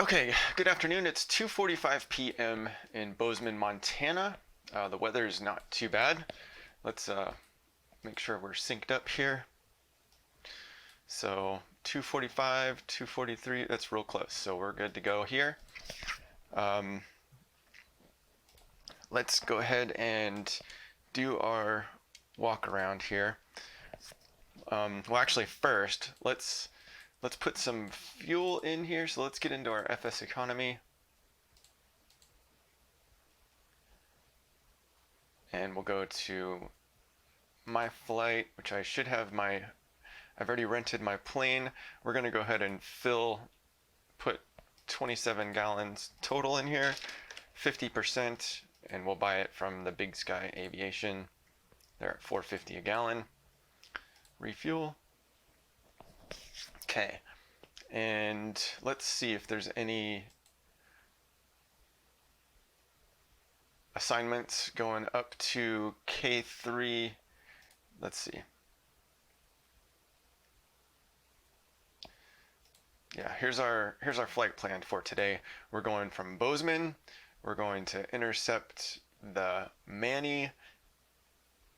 Okay, good afternoon. It's 2:45 p.m. in Bozeman, Montana. The weather is not too bad. Let's make sure we're synced up here. So 2:45, 2:43, that's real close. So we're good to go here. Let's go ahead and do our walk around here. Well, actually, first, let's put some fuel in here. So let's get into our FS economy. And we'll go to my flight, which I should have I've already rented my plane. We're gonna go ahead and put 27 gallons total in here, 50%, and we'll buy it from the Big Sky Aviation. They're at $4.50 a gallon. Refuel. Okay, and let's see if there's any assignments going up to K3. Let's see. Yeah, here's our flight plan for today. We're going from Bozeman. We're going to intercept the MANNI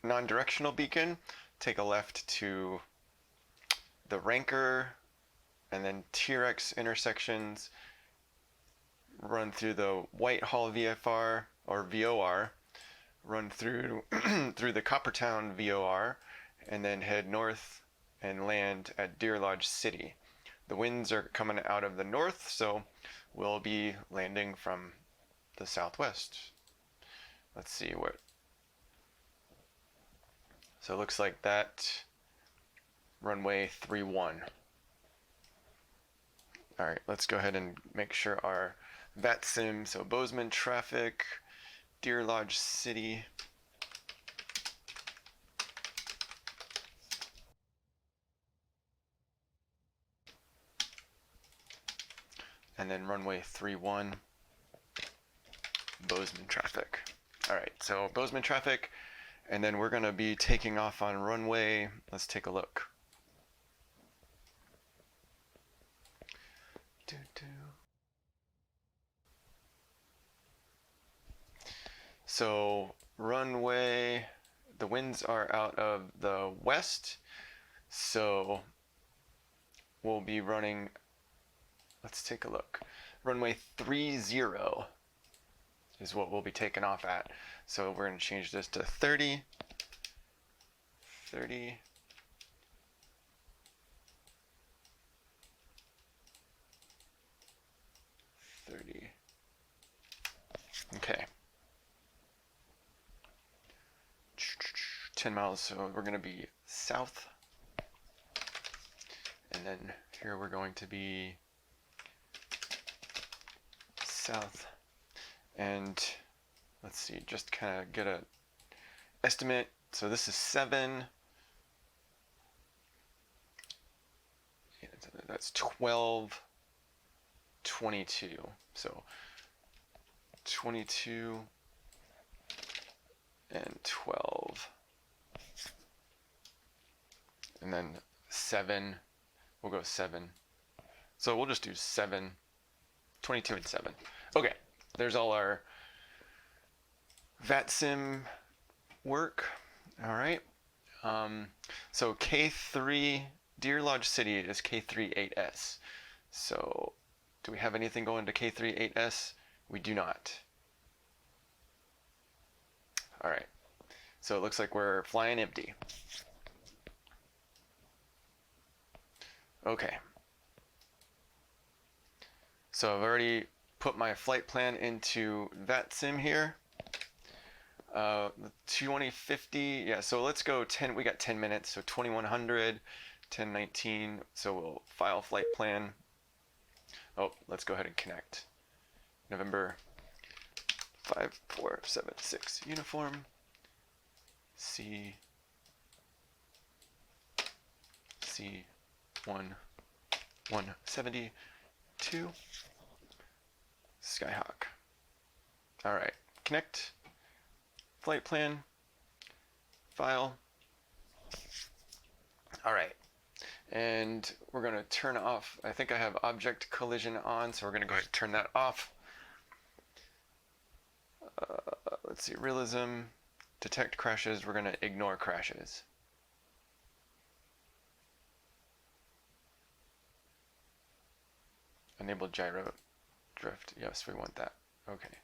Non-Directional Beacon, take a left to the RANCR and then TEERX intersections, run through the Whitehall VFR or VOR, run through through the Coppertown VOR, and then head north and land at Deer Lodge City. The winds are coming out of the north, so we'll be landing from the southwest. Let's see what. So it looks like that runway 31. All right, let's go ahead and make sure our VATSIM, so Bozeman traffic, Deer Lodge City. And then runway 31, Bozeman traffic. All right, so Bozeman traffic, and then we're gonna be taking off on runway, let's take a look. So runway, the winds are out of the west, so we'll be running, let's take a look. Runway 30 is what we'll be taking off at. So we're going to change this to 30. 30. Okay. 10 miles, so we're going to be south. And then here we're going to be south. And let's see, just kind of get a estimate. So this is 7. That's 12, 22. So 22 and 12. And then 7, we'll go 7. So we'll just do 7, 22 and 7. Okay, there's all our VATSIM work. All right. So K3, Deer Lodge City is K38S. So do we have anything going to K38S? We do not. All right. So it looks like we're flying empty. Okay. So I've already put my flight plan into VATSIM here. 2050, yeah, so let's go 10, we got 10 minutes, so 2100, 1019, so we'll file flight plan. Oh, let's go ahead and connect. November 5476 uniform, C172, Skyhawk. All right, connect. Flight plan, file. All right, And we're going to turn off, I think I have object collision on, so we're going to go ahead and turn that off. Let's see, realism, detect crashes, we're going to ignore crashes. Enable gyro drift, yes, we want that. Okay.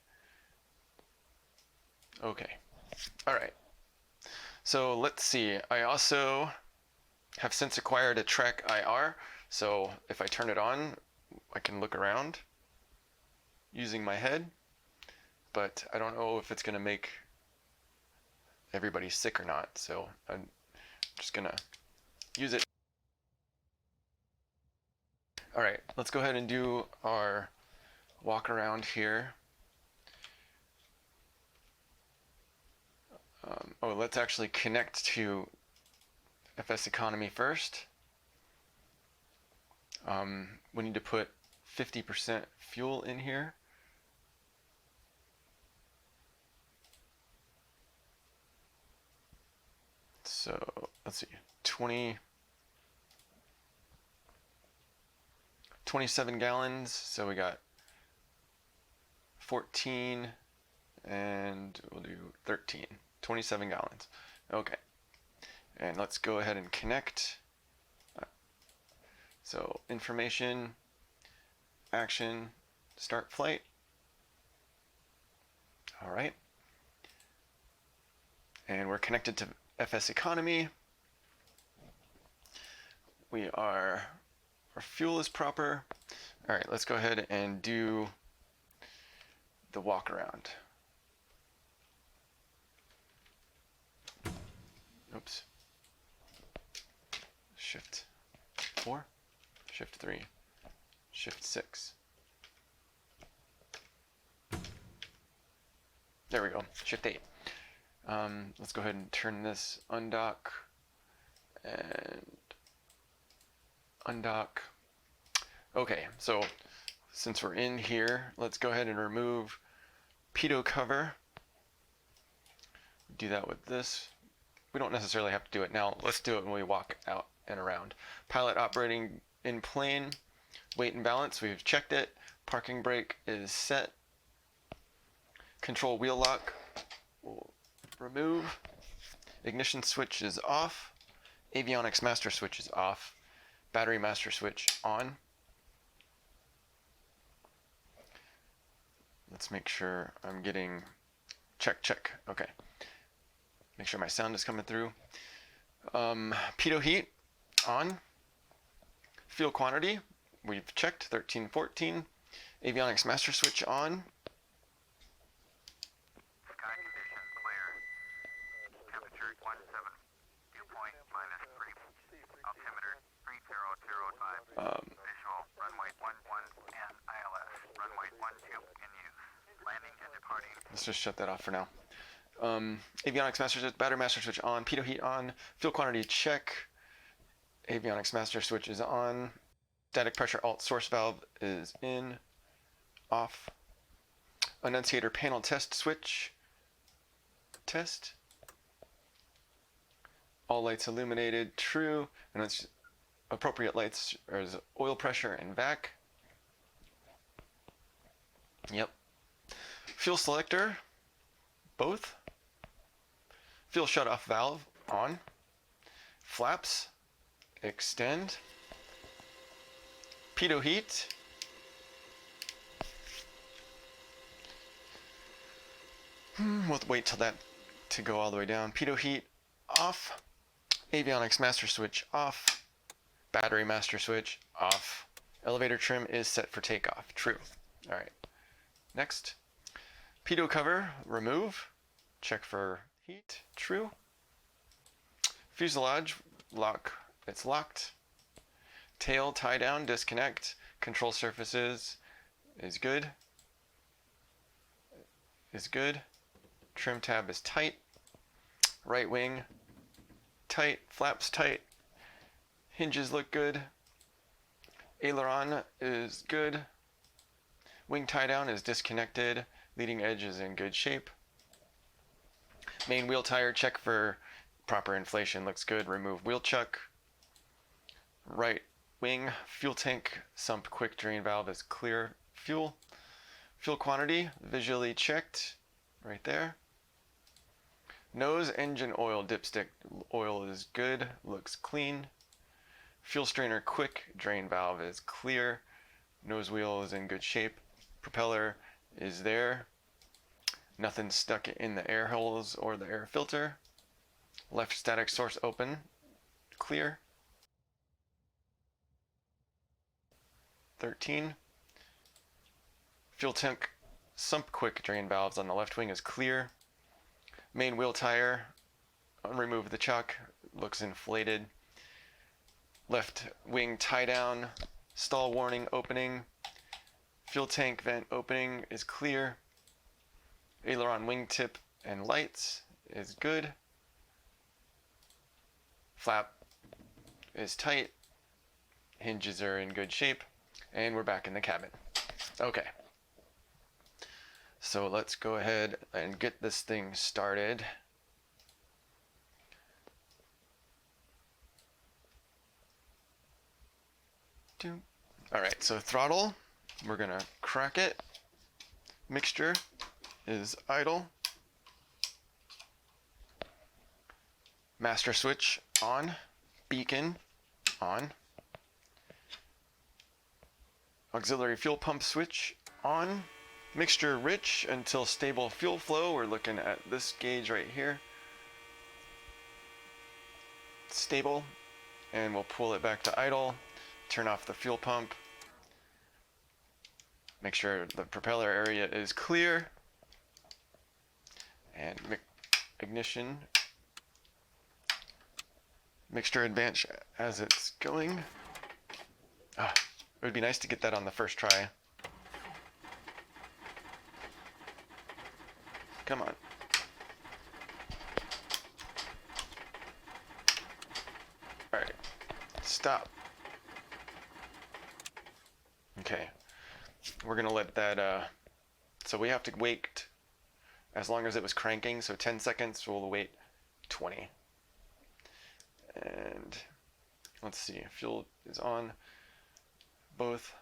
Okay, all right. So let's see, I also have since acquired a track IR, so if I turn it on, I can look around using my head, but I don't know if it's going to make everybody sick or not, so I'm just going to use it. All right, let's go ahead and do our walk around here. Oh, let's actually connect to FS Economy first. We need to put 50% fuel in here. So let's see, 27 gallons. So we got 14 and we'll do 13, 27 gallons. Okay. And let's go ahead and connect. So information, action, start flight. All right. And we're connected to FS Economy. Our fuel is proper. All right, let's go ahead and do the walk around. Oops. Shift 4, Shift 3, Shift 6. There we go, Shift 8. Let's go ahead and turn this undock and undock. Okay, so since we're in here, let's go ahead and remove pitot cover. Do that with this. We don't necessarily have to do it now. Let's do it when we walk out and around. Pilot operating in plane, weight and balance, we've checked it. Parking brake is set. Control wheel lock, we'll remove. Ignition switch is off. Avionics master switch is off. Battery master switch on. Let's make sure I'm getting check. Okay. Make sure my sound is coming through. Pitot heat on. Fuel quantity we've checked, 13, 14. Avionics master switch on. Sky conditions clear. Temperature 17. Dew point -3. Altimeter 3005. Visual runway 11 and ILS. Runway 12 in use. Landing and departing. Let's just shut that off for now. Avionics master switch, battery master switch on, pitot heat on, fuel quantity check. Avionics master switch is on. Static pressure alt source valve is in, off. Annunciator panel test switch, test. All lights illuminated, true. And it's appropriate lights are oil pressure and vac. Yep. Fuel selector, both. Fuel shutoff valve on. Flaps, extend. Pitot heat. We'll wait till that to go all the way down. Pitot heat off. Avionics master switch off. Battery master switch off. Elevator trim is set for takeoff. True. All right. Next. Pitot cover remove. Check for heat. True. Fuselage lock. It's locked. Tail tie down, disconnect. Control surfaces is good. Trim tab is tight. Right wing tight. Flaps tight. Hinges look good. Aileron is good. Wing tie down is disconnected. Leading edge is in good shape. Main wheel tire check for proper inflation looks good. Remove wheel chuck. Right wing fuel tank sump quick drain valve is clear fuel. Fuel quantity visually checked right there. Nose engine oil dipstick oil is good, looks clean. Fuel strainer quick drain valve is clear. Nose wheel is in good shape. Propeller is there. Nothing stuck in the air holes or the air filter. Left static source open, clear. 13. Fuel tank sump quick drain valves on the left wing is clear. Main wheel tire, remove the chuck, looks inflated. Left wing tie down, stall warning opening. Fuel tank vent opening is clear. Aileron wingtip and lights is good. Flap is tight. Hinges are in good shape. And we're back in the cabin. Okay. So let's go ahead and get this thing started. All right, so throttle, we're gonna crack it. Mixture is idle. Master switch on. Beacon on. Auxiliary fuel pump switch on. Mixture rich until stable fuel flow. We're looking at this gauge right here. Stable, and we'll pull it back to idle. Turn off the fuel pump. Make sure the propeller area is clear. And ignition. Mixture advance as it's going. It would be nice to get that on the first try. Come on. All right, stop. Okay, we're gonna let that, so we have to wait as long as it was cranking, so 10 seconds, we'll wait 20. And let's see, fuel is on both.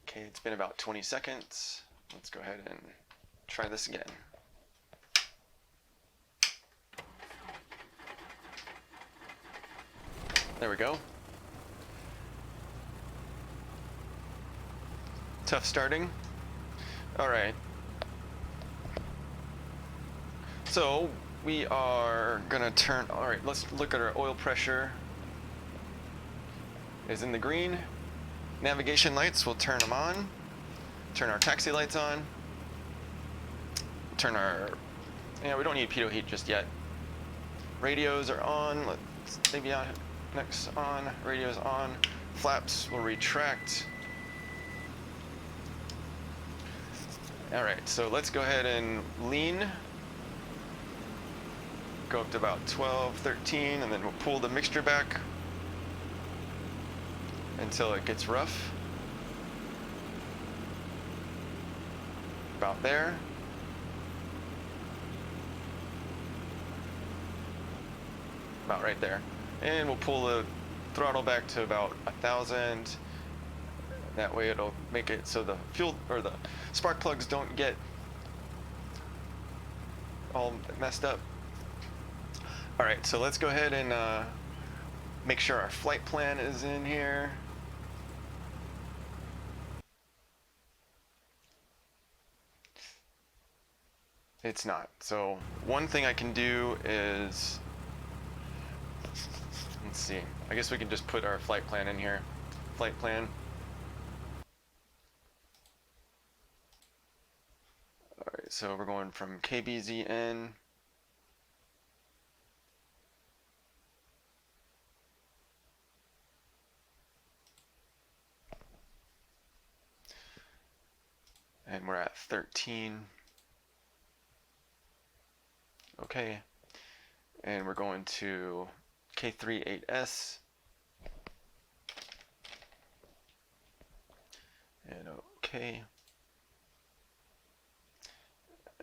Okay, it's been about 20 seconds. Let's go ahead and try this again. There we go. Tough starting. All right. So we are gonna turn, all right, let's look at our oil pressure. Is in the green. Navigation lights, we'll turn them on. Turn our taxi lights on. Turn our, we don't need pitot heat just yet. Radios are on, let's avionics on, radios on. Flaps will retract. All right, so let's go ahead and lean. Go up to about 12, 13, and then we'll pull the mixture back until it gets rough. About there. About right there. And we'll pull the throttle back to about 1,000. That way it'll make it so the fuel or the spark plugs don't get all messed up. All right, so let's go ahead and make sure our flight plan is in here. It's not. So one thing I can do is, let's see, I guess we can just put our flight plan in here. Flight plan. All right, so we're going from KBZN. And we're at 13. Okay. And we're going to K38S. And okay.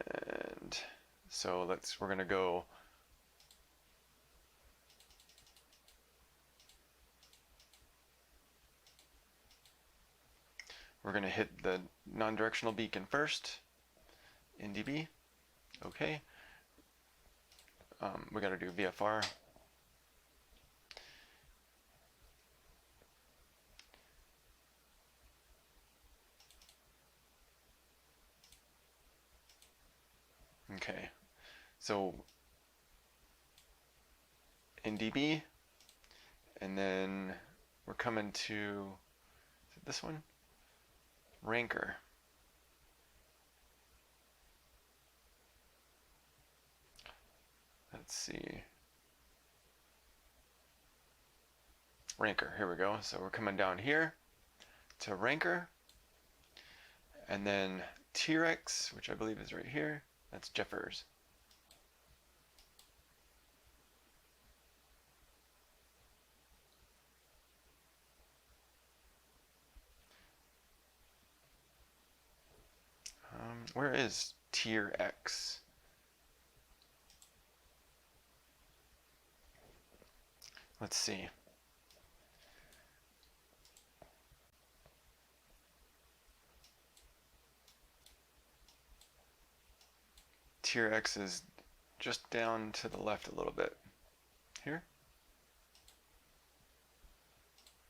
And so we're gonna go We're going to hit the non-directional beacon first. NDB. Okay. We got to do VFR. Okay. So NDB, and then we're coming to, is it this one? RANCR. Let's see. RANCR, here we go. So we're coming down here to RANCR, and then TEERX, which I believe is right here. That's Jeffers. Where is TEERX? Let's see. TEERX is just down to the left a little bit. Here?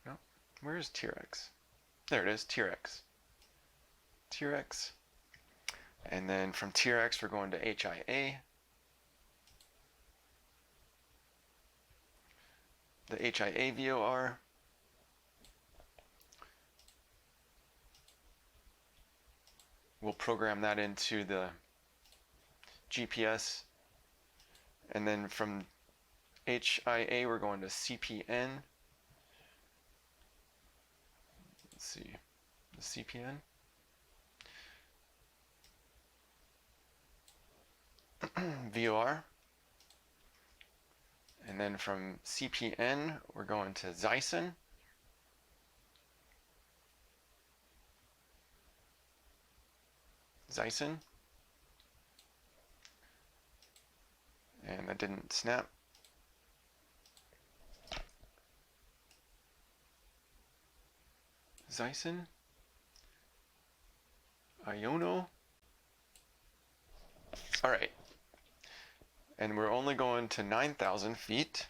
No. Where is TEERX? There it is, TEERX. TEERX. And then from TEERX we're going to HIA. The HIA VOR. We'll program that into the GPS. And then from HIA we're going to CPN. Let's see, the CPN. VOR. And then from CPN we're going to ZISON. ZISON. And that didn't snap. ZISON. AYUNO. All right. And we're only going to 9,000 feet.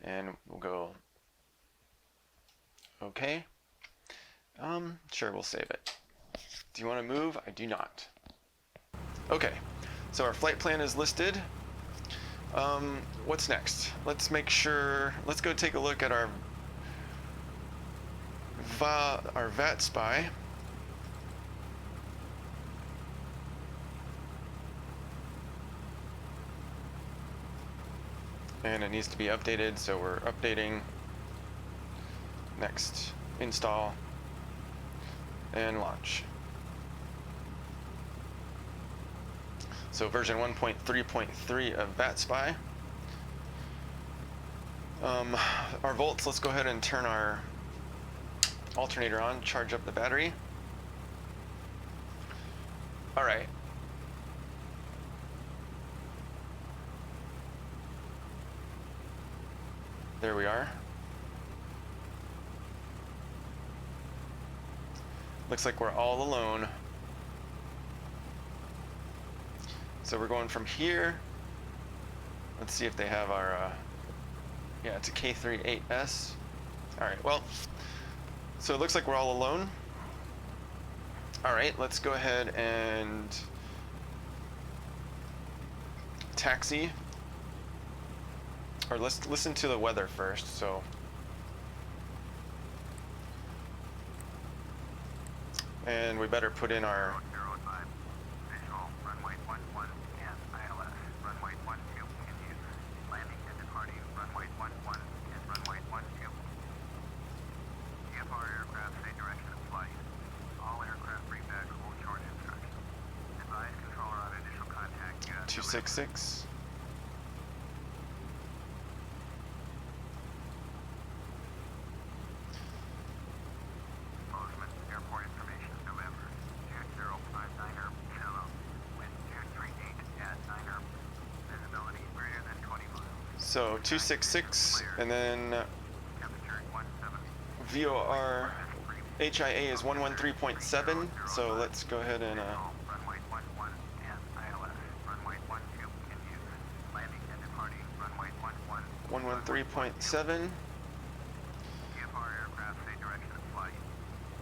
And we'll go, okay. Sure, we'll save it. Do you want to move? I do not. Okay, so our flight plan is listed. What's next? Let's make sure, let's go take a look at our VAT spy. And it needs to be updated, so we're updating. Next, install and launch. So version 1.3.3 of VAT spy. Our volts, let's go ahead and turn our alternator on, charge up the battery. All right. There we are. Looks like we're all alone. So we're going from here. Let's see if they have our, yeah, it's a K38S. All right, well, so it looks like we're all alone. All right, let's go ahead and taxi. Or let's listen to the weather first, so. And we better put in our 005, visual, runway 11 and ILS, runway 12 continues, landing and departing, runway 11 and runway 12. VFR aircraft say direction of flight. All aircraft bring back full charge instructions. Advise controller on initial contact. 266. Bozeman, airport information, November. June 059er, shallow. Wind June 38 at 9er. Visibility greater than 20 miles. So 266, and then Temperature 170. VOR HIA is 113.7, so let's go ahead and runway 11 and ILS. Runway 12 in use. Landing and departing runway 11. 113.7. VFR aircraft say direction of flight.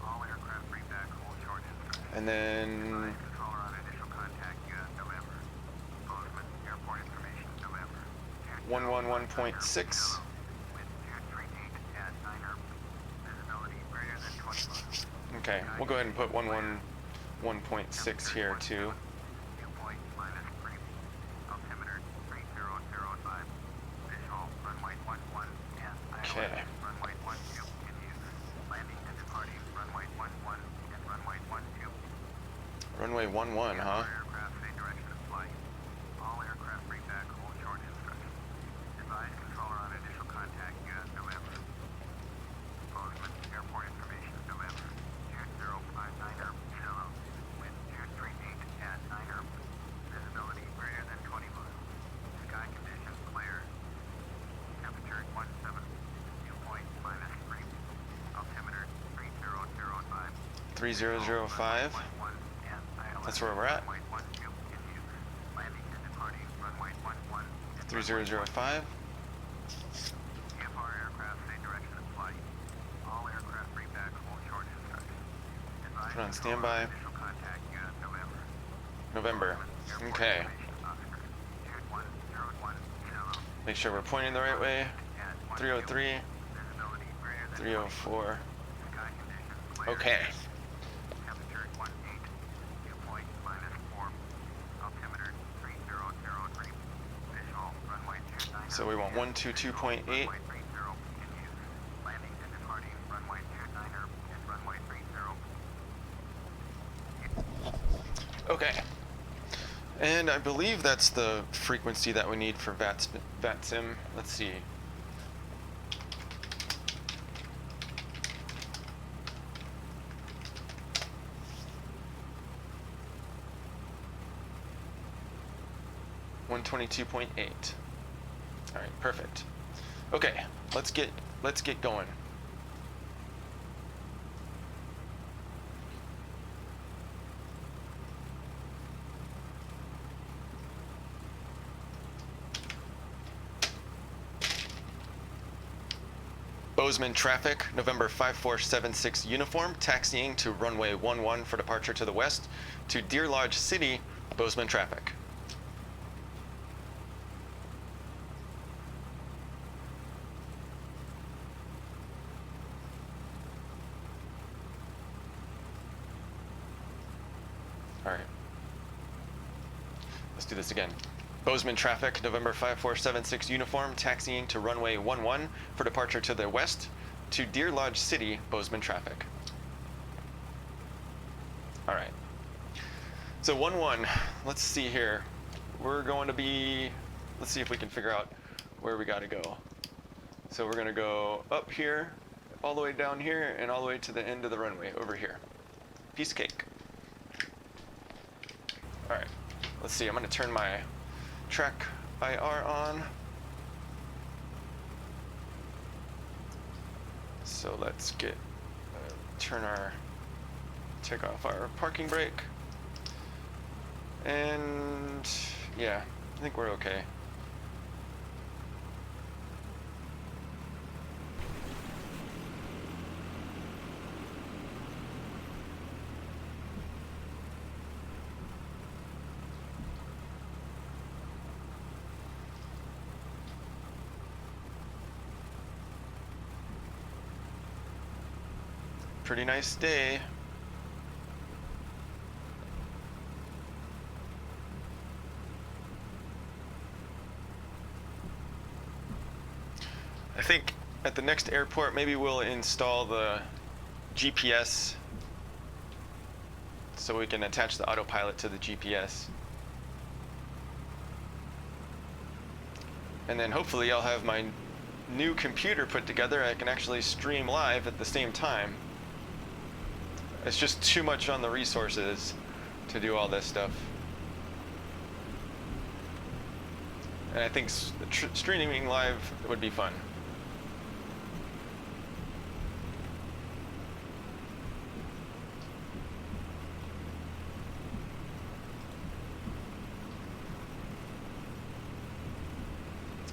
All aircraft bring back hold short instructions. And then Advise controller on initial contact US November. Bozeman airport information November. 111.6. With 238 at 9er. Visibility greater than 20 miles. Okay, we'll go ahead and put 111.6 here too. Dew point -3. Altimeter 3005. Visual runway 11 and ILS. Okay. Runway 12 in use. Landing and departing runway 11 and runway 12. Runway 11, huh? Aircraft say direction of flight. All aircraft bring back hold short instructions. Advise controller on initial contact US November. Bozeman airport information November. 2059er shallow. Wind 238 at 9er. Visibility greater than 20 miles. Sky conditions clear. Temperature 17. Dew point -3. Altimeter 3005. 3005. That's where we're at. Runway 12 in use. Landing and departing runway 11. 3005. VFR aircraft say direction of flight. All aircraft bring back hold short instructions. Advise Put on controller standby. initial contact US November. November. Airport Okay. information Oscar. 2101 shallow. Make sure we're pointing the right way. At 303, Visibility greater than 304. Sky conditions clear. Okay. Temperature 18. Dew point -4. Altimeter 3003. Visual runway 29. So we want 122.8. Runway 30 in use. Landing and departing runway 29er and runway 30. Okay. And I believe that's the frequency that we need for VATSIM. Let's see. $122.8. All right, perfect. Okay, let's get going. Bozeman traffic, November 5476 uniform, taxiing to runway 11 for departure to the west to Deer Lodge City, Bozeman traffic. All right. Let's do this again. Bozeman traffic, November 5476 uniform, taxiing to runway 11 for departure to the west to Deer Lodge City, Bozeman traffic. All right. So 11, let's see here. We're going to be, let's see if we can figure out where we got to go. So we're going to go up here, all the way down here, and all the way to the end of the runway over here. Piece of cake. All right. Let's see. I'm going to turn my track IR on. So let's take off our parking brake. And yeah, I think we're okay. Pretty nice day. I think at the next airport, maybe we'll install the GPS so we can attach the autopilot to the GPS. And then hopefully I'll have my new computer put together. I can actually stream live at the same time. It's just too much on the resources to do all this stuff. And I think streaming live would be fun.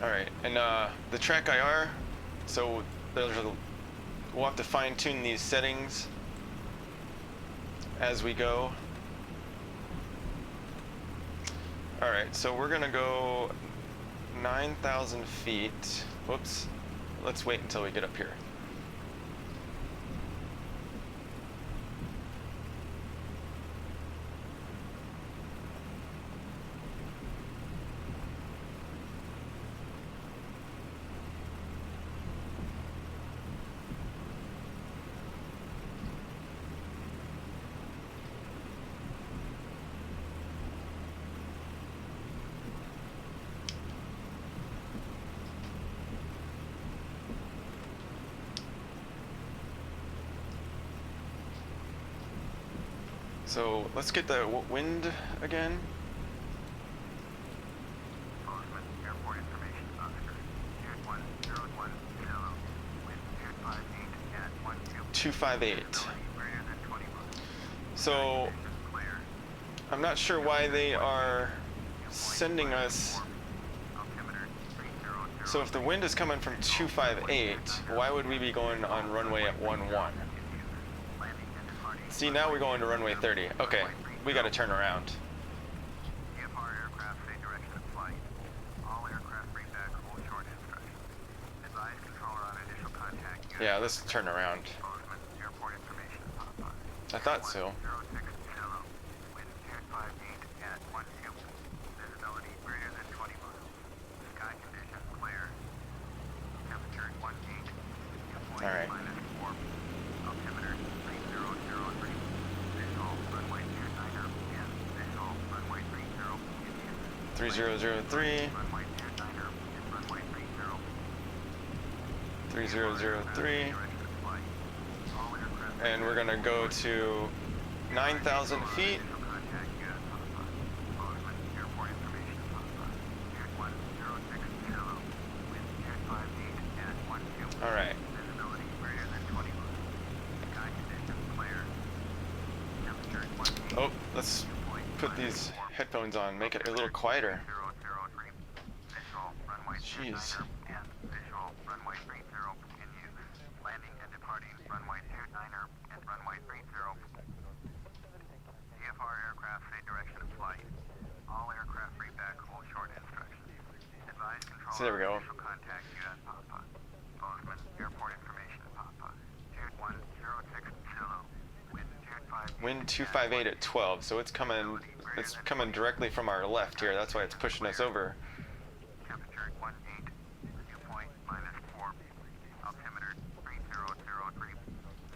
All right, and the track IR. So we'll have to fine tune these settings as we go. All right, so we're gonna go 9,000 feet. Whoops. Let's wait until we get up here. So let's get the wind again. Bozeman, airport information officer. 2101 Zero. Wind 258 at 12. 258. Greater than 20 miles. So Clear. I'm not sure why they are sending us. Altimeter 300. So if the wind is coming from 258, why would we be going on runway at 11? Landing and departing. See, now we're going to runway 30. Okay, we got to turn around. VFR aircraft say direction of flight. All aircraft bring back hold short instructions. Advise controller on initial contact. Yeah, let's turn around. Bozeman, airport information. I thought so. 060. Wind 258 at 12. Visibility greater than 20 miles. Sky conditions clear. Temperature 18. Dew point All right. -4. Altimeter 3003. Visual runway 29er and visual runway 30 Indian. 3003, Runway 29er and runway 30. 3003, Direction of flight. All aircraft and we're gonna go to 9,000 feet. initial contact US Papa. Bozeman, airport information Papa. 21060. Wind 258 at 12. All right. Visibility greater than 20 miles. Sky conditions clear. Temperature 18. Oh, let's put these headphones on, make it a little quieter. 003. Visual runway Jeez. 29er and visual runway 30 in use. Landing and departing runway 29er and runway 30. VFR aircraft say direction of flight. All aircraft read back hold short instructions. Advise control. So there we go. Initial contact US Papa. Bozeman, airport information Papa. 21060. Wind 258. Wind 258 at 12, so it's coming directly from our left here. That's why it's pushing us over. Temperature 18. Dew point -4. Altimeter 3003.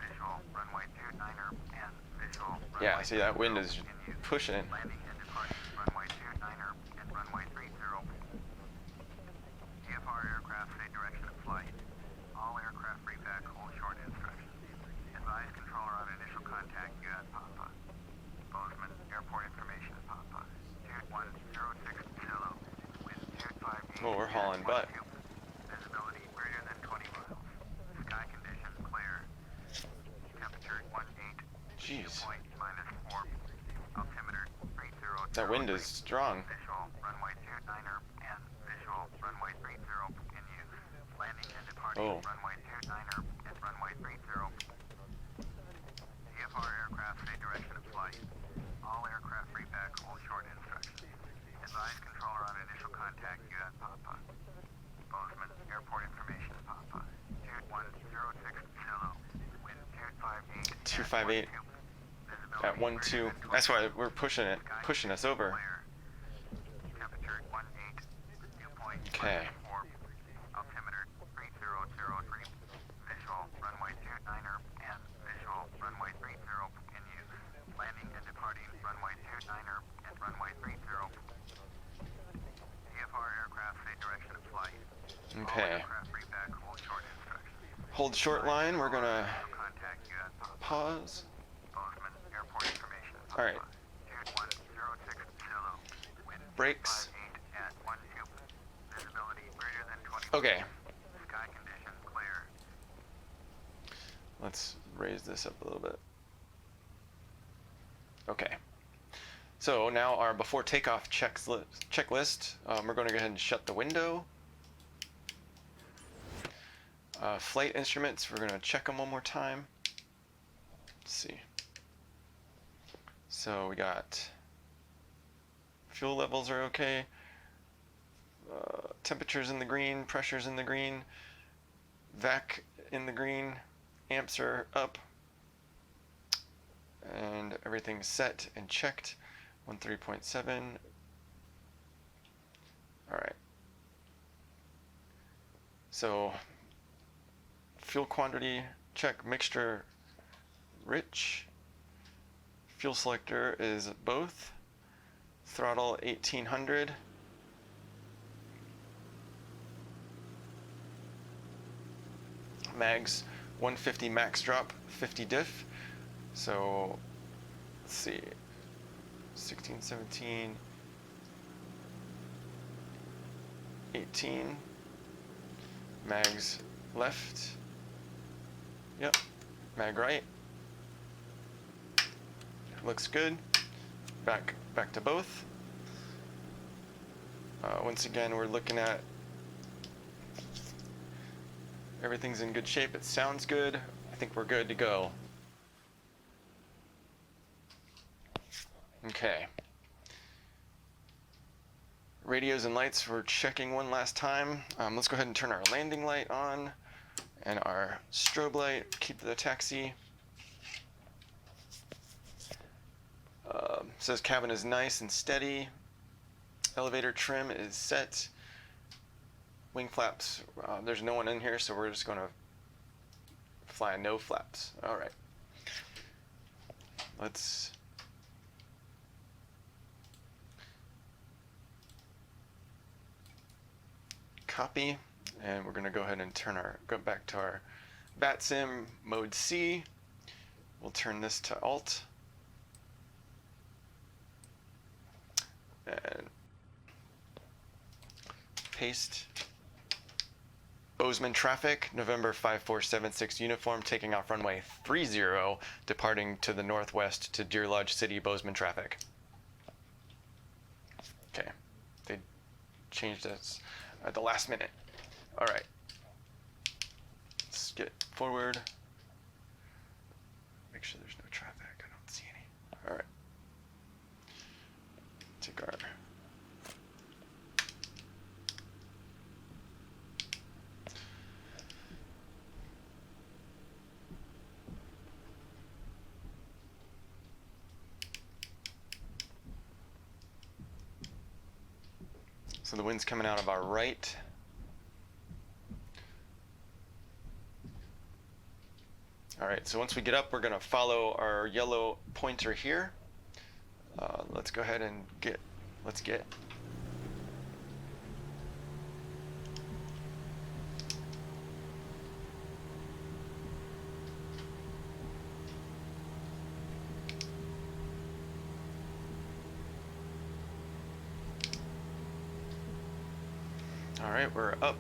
Visual runway 29er and visual runway Yeah, see that wind is 30 in use. pushing it. Landing and departing runway 29er and runway 30. VFR aircraft say direction of flight. All aircraft read back hold short instructions. Advise controller on initial contact US Papa. Bozeman, airport information Papa. 21060. Wind 258. Oh, we're hauling butt. Visibility greater than 20 miles. Sky conditions clear. Temperature 18. Jeez, Dew point -4. Altimeter 30. that wind is strong. Visual runway 29er and visual runway 30 in use. Landing and departing Oh. runway 29er and runway 30. VFR aircraft say direction of flight. All aircraft read back hold short instructions. Advise controller on initial contact US Papa. Bozeman, airport information Papa. 21060. Wind 258. 258 Visibility at 12. That's why we're pushing us over. Temperature 18. Dew point Okay. -4. Altimeter 3003. Visual runway 29er and visual runway 30 in use. Landing and departing runway 29er and runway 30. VFR aircraft say direction of flight. All Okay. aircraft read back hold short instructions. Hold short line. We're gonna Contact US Papa. pause. Bozeman, airport information. All right. 21060. Wind Brakes. 258 at 12. Visibility greater than 20. Okay. Sky conditions clear. Let's raise this up a little bit. Okay. So now our before takeoff checklist. We're going to go ahead and shut the window. Flight instruments, we're gonna check them one more time. Let's see. So we got fuel levels are okay. Temperatures in the green, pressures in the green, vac in the green, amps are up, and everything's set and checked. 13.7. All right. So fuel quantity check, mixture rich. Fuel selector is both. Throttle 1800. Mags 150 max drop, 50 diff. So let's see, 16, 17, 18. Mags left. Yep. Mag right. Looks good. Back to both. Once again, we're looking at everything's in good shape. It sounds good. I think we're good to go. Okay. Radios and lights, we're checking one last time. Let's go ahead and turn our landing light on and our strobe light. Keep the taxi. Says cabin is nice and steady. Elevator trim is set. Wing flaps, there's no one in here, so we're just going to fly no flaps. All right. Let's copy, and we're going to go ahead and go back to our BatSim mode C. We'll turn this to Alt. And paste. Bozeman traffic, November 5476 uniform, taking off runway 30, departing to the northwest to Deer Lodge City, Bozeman traffic. Okay, they changed us at the last minute. All right, let's get forward. Make sure there's no traffic, I don't see any. All right, take our so the wind's coming out of our right. All right, so once we get up, we're gonna follow our yellow pointer here. Let's go ahead and let's get. All right, we're up.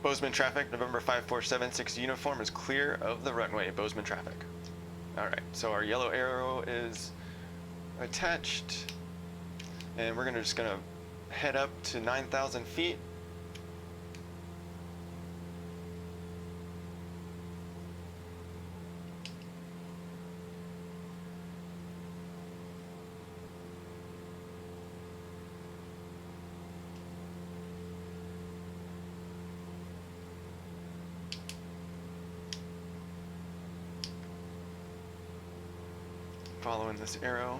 Bozeman traffic, November 5476 uniform is clear of the runway, Bozeman traffic. All right, so our yellow arrow is attached, and we're just gonna head up to 9,000 feet. Following this arrow.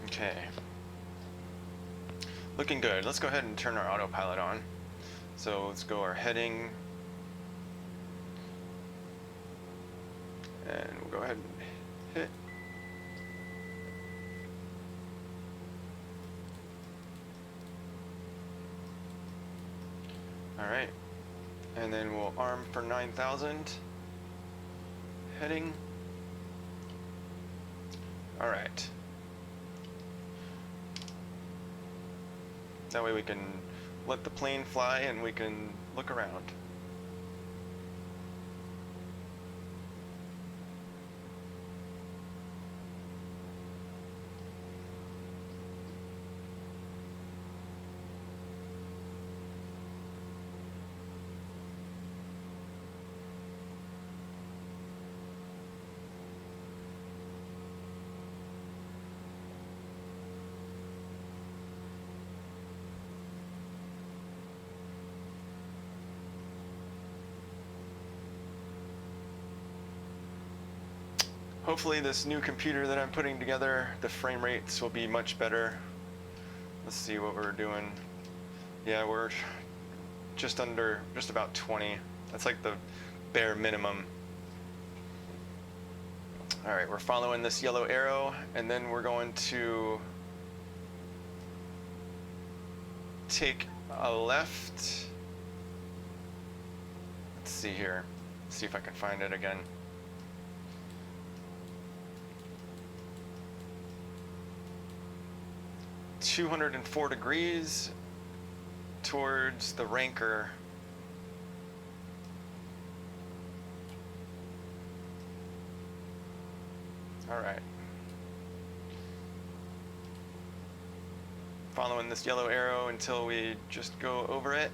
Okay. Looking good. Let's go ahead and turn our autopilot on. So let's go our heading, and we'll go ahead and hit. All right, and then we'll arm for 9,000. Heading. All right. That way we can let the plane fly and we can look around. Hopefully this new computer that I'm putting together, the frame rates will be much better. Let's see what we're doing. Yeah, we're just about 20. That's like the bare minimum. All right, we're following this yellow arrow, and then we're going to take a left. Let's see here. See if I can find it again. .204 degrees towards the RANCR. All right. Following this yellow arrow until we just go over it.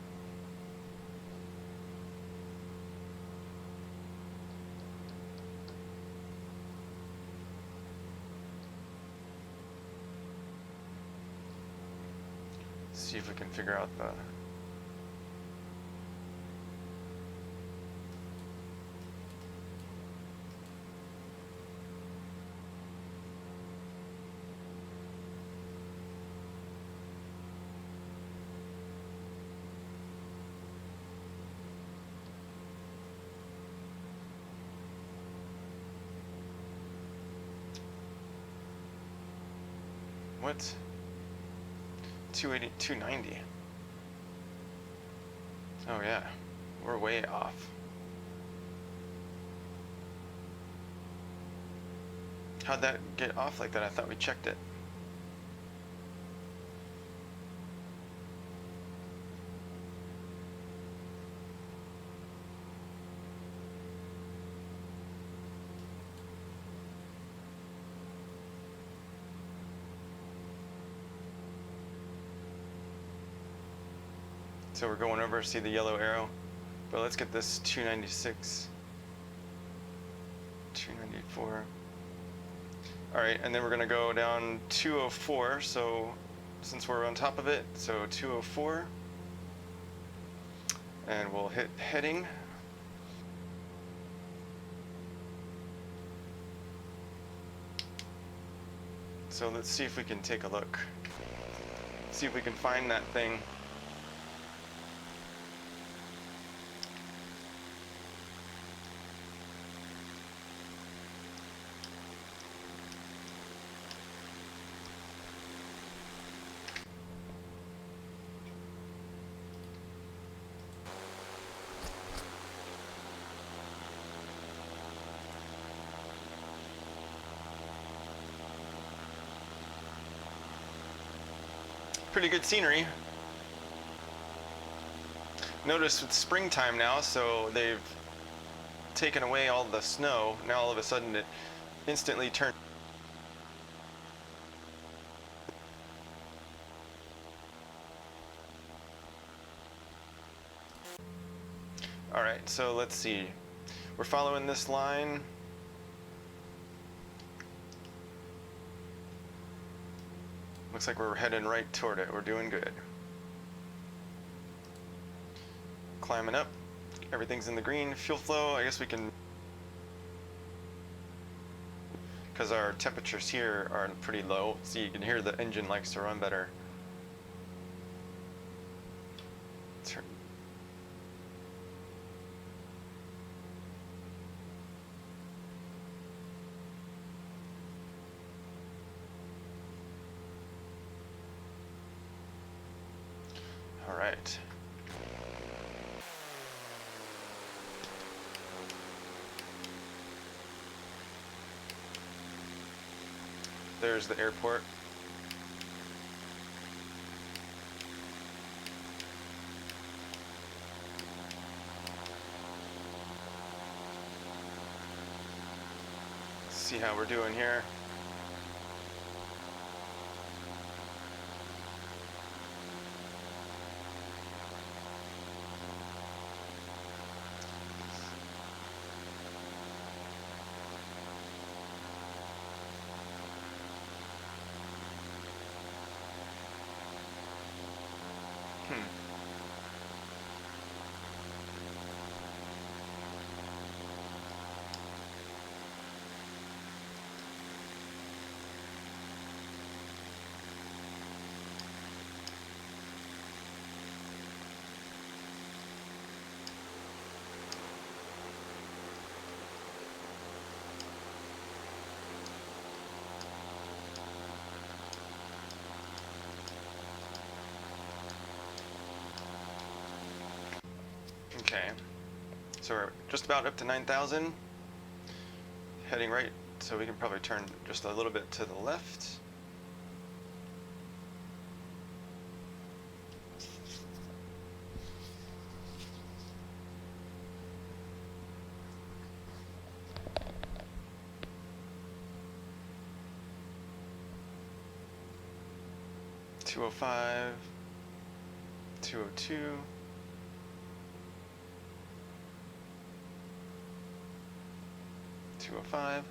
See if we can figure out the what? 280, 290. Oh yeah, we're way off. How'd that get off like that? I thought we checked it. So we're going over, see the yellow arrow, but let's get this 296, 294. All right, and then we're gonna go down 204, so since we're on top of it, so 204, and we'll hit heading. So let's see if we can take a look, see if we can find that thing. Pretty good scenery. Notice it's springtime now, so they've taken away all the snow. Now all of a sudden it instantly turned. All right, so let's see. We're following this line. Looks like we're heading right toward it. We're doing good. Climbing up. Everything's in the green. Fuel flow, I guess we can, because our temperatures here are pretty low. See, you can hear the engine likes to run better. Turn. All right. there's the airport. See how we're doing here. Okay, so we're just about up to 9,000, heading right, so we can probably turn just a little bit to the left. $205, $202. $205.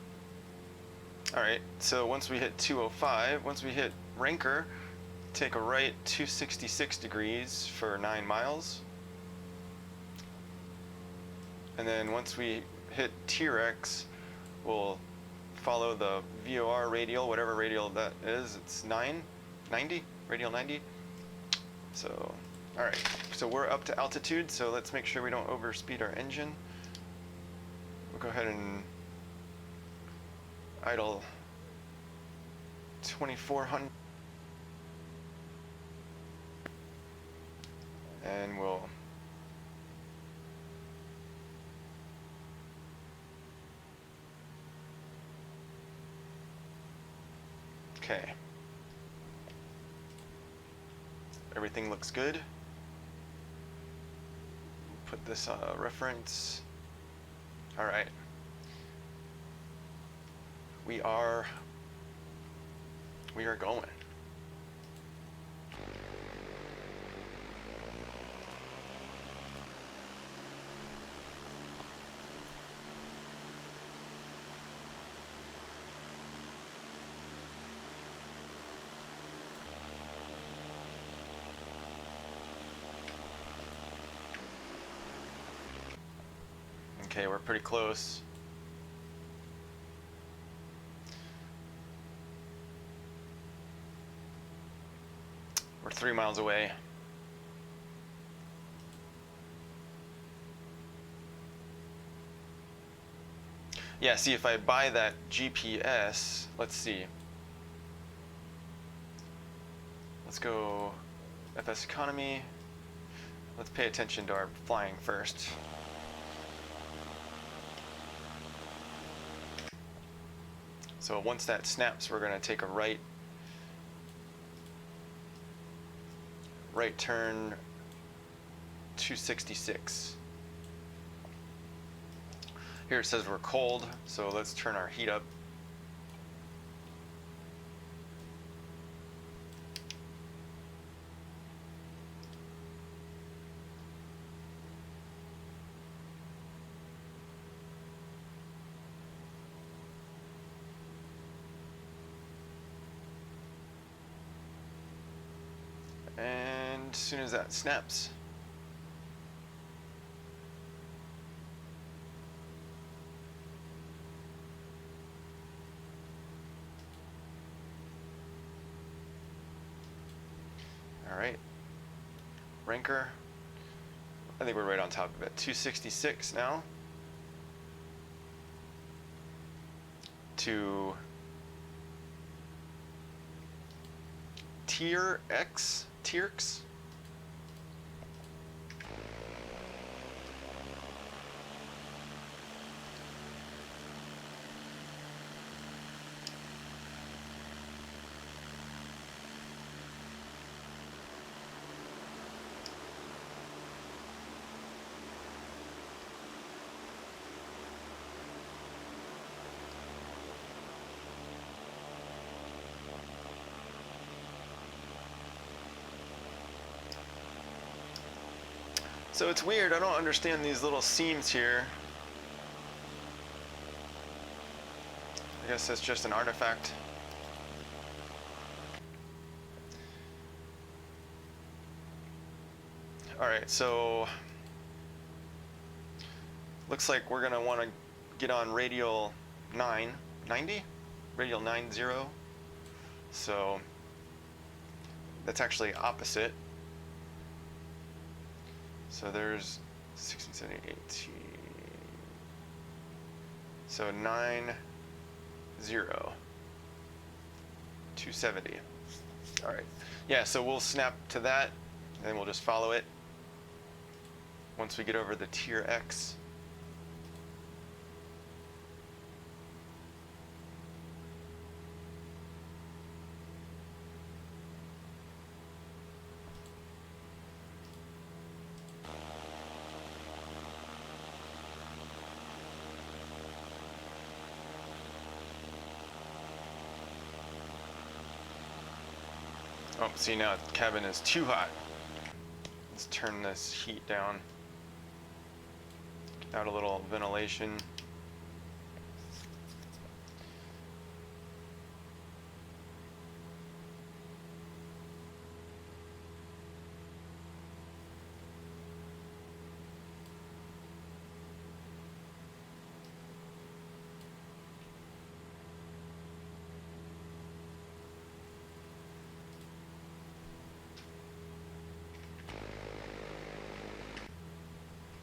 Alright, so once we hit 205, once we hit RANCR, take a right 266 degrees for 9 miles. And then once we hit TEERX, we'll follow the VOR radial, whatever radial that is. It's 90, radial 90. So, alright, so we're up to altitude, so let's make sure we don't overspeed our engine. We'll go ahead and idle 2400, and we'll okay. Everything looks good. Put this reference. All right. We are going. Okay, we're pretty close. We're 3 miles away. Yeah, see, if I buy that GPS, let's see. Let's go FS economy. Let's pay attention to our flying first. So once that snaps, we're gonna take a right turn 266. Here it says we're cold, so let's turn our heat up. And as soon as that snaps, all right, RANCR, I think we're right on top of it. 266 now to TEERX. So it's weird, I don't understand these little seams here. I guess that's just an artifact. Alright, so looks like we're gonna want to get on radial 990, radial 90. So that's actually opposite. So there's 16, 17, 18. So 90, 270. All right. Yeah, so we'll snap to that, and then we'll just follow it once we get over the TEERX. Oh, see now the cabin is too hot. Let's turn this heat down. Get out a little ventilation.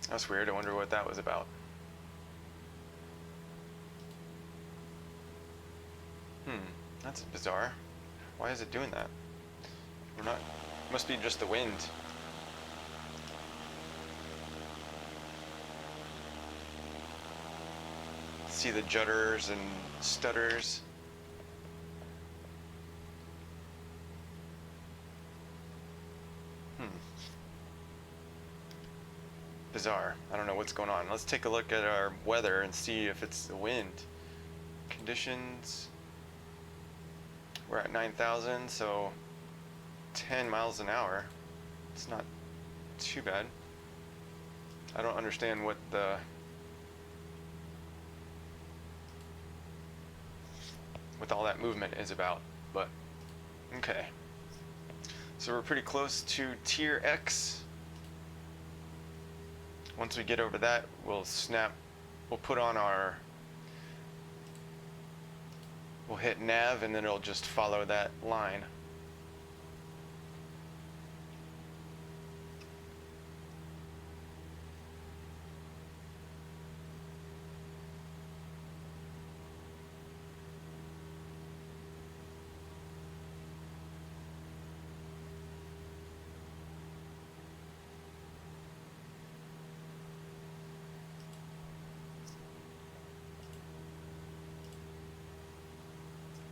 That's weird, I wonder what that was about. That's bizarre. Why is it doing that? We're not, must be just the wind. See the judders and stutters. Bizarre. I don't know what's going on. Let's take a look at our weather and see if it's the wind. Conditions. We're at 9,000, so 10 miles an hour. It's not too bad. I don't understand what all that movement is about, but okay. So we're pretty close to TEERX. Once we get over that, we'll put on we'll hit nav, and then it'll just follow that line.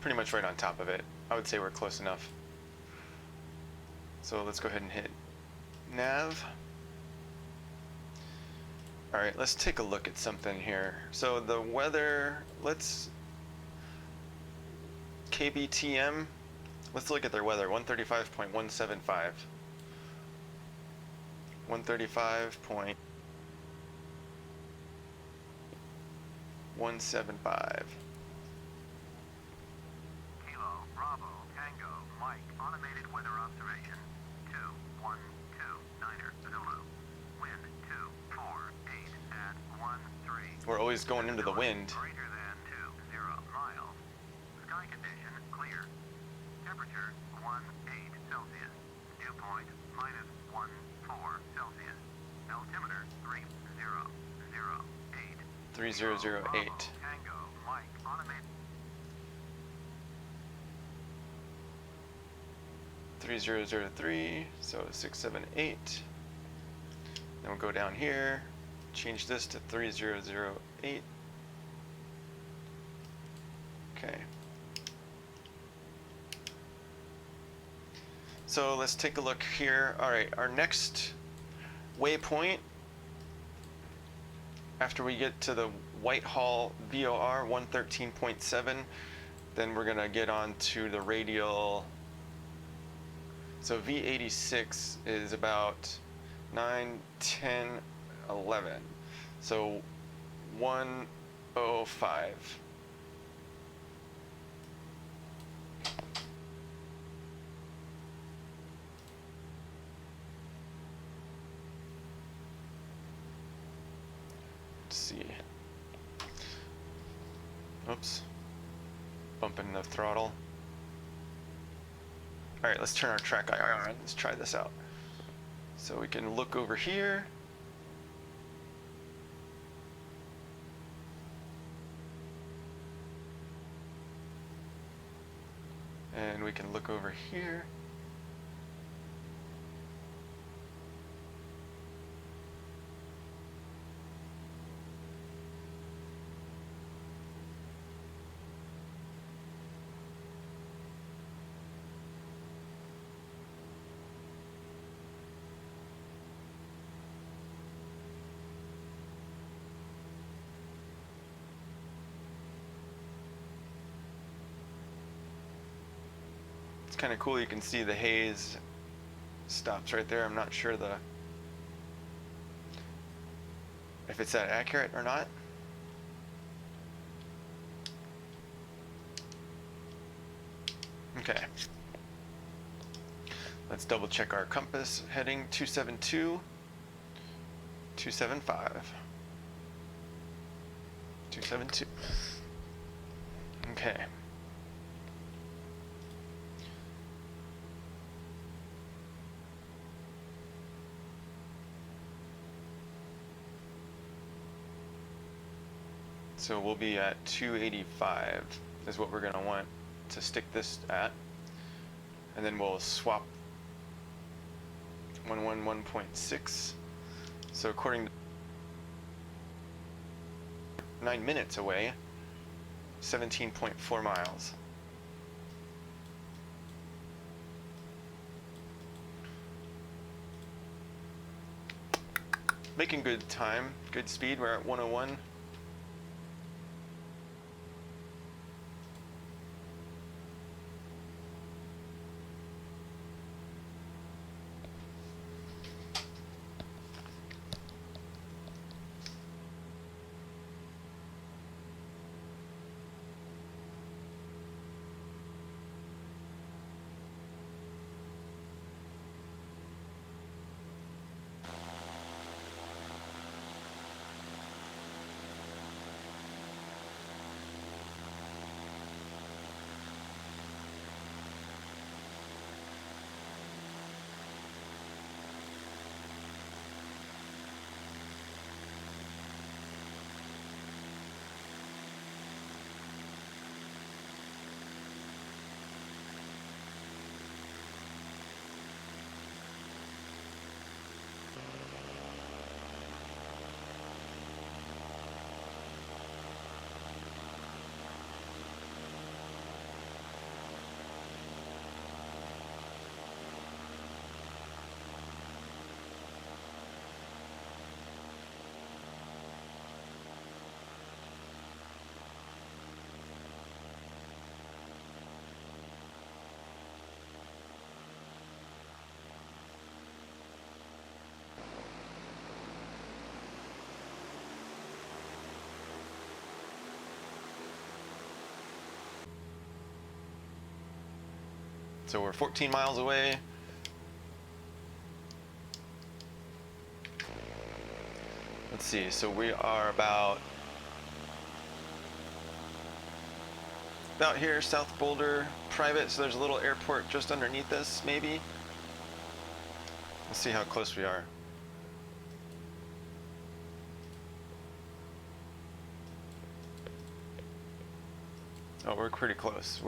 Pretty much right on top of it. I would say we're close enough. So let's go ahead and hit nav. All right, let's take a look at something here. So the weather, KBTM, let's look at their weather, 135.175. 135.175. Bravo, Tango, Mike, automated weather observation, 2129er, Zulu, wind 248 at 13. We're always going into the wind. Greater than 20 miles. Sky condition clear. Temperature 18 Celsius. Dew point -14 Celsius. Altimeter 3008. 3008. Tango, Mike, automated. 3003, so 678. Then we'll go down here, change this to 3008. Okay. So let's take a look here. All right, our next waypoint, after we get to the Whitehall VOR 113.7, then we're gonna get on to the radial. So V86 is about 9, 10, 11. So 105. Let's see. Oops. Bumping the throttle. All right, let's turn our track IR on. Let's try this out. So we can look over here. And we can look over here. Kind of cool, you can see the haze stops right there. I'm not sure if it's that accurate or not. Okay, let's double check our compass. Heading 272, 275, 272. Okay. So we'll be at 285 is what we're gonna want to stick this at. And then we'll swap 111.6. So according to 9 minutes away, 17.4 miles. Making good time, good speed. We're at 101. So we're 14 miles away. Let's see, so we are about here, South Boulder, private, so there's a little airport just underneath us, maybe. Let's see how close we are. Oh, we're pretty close.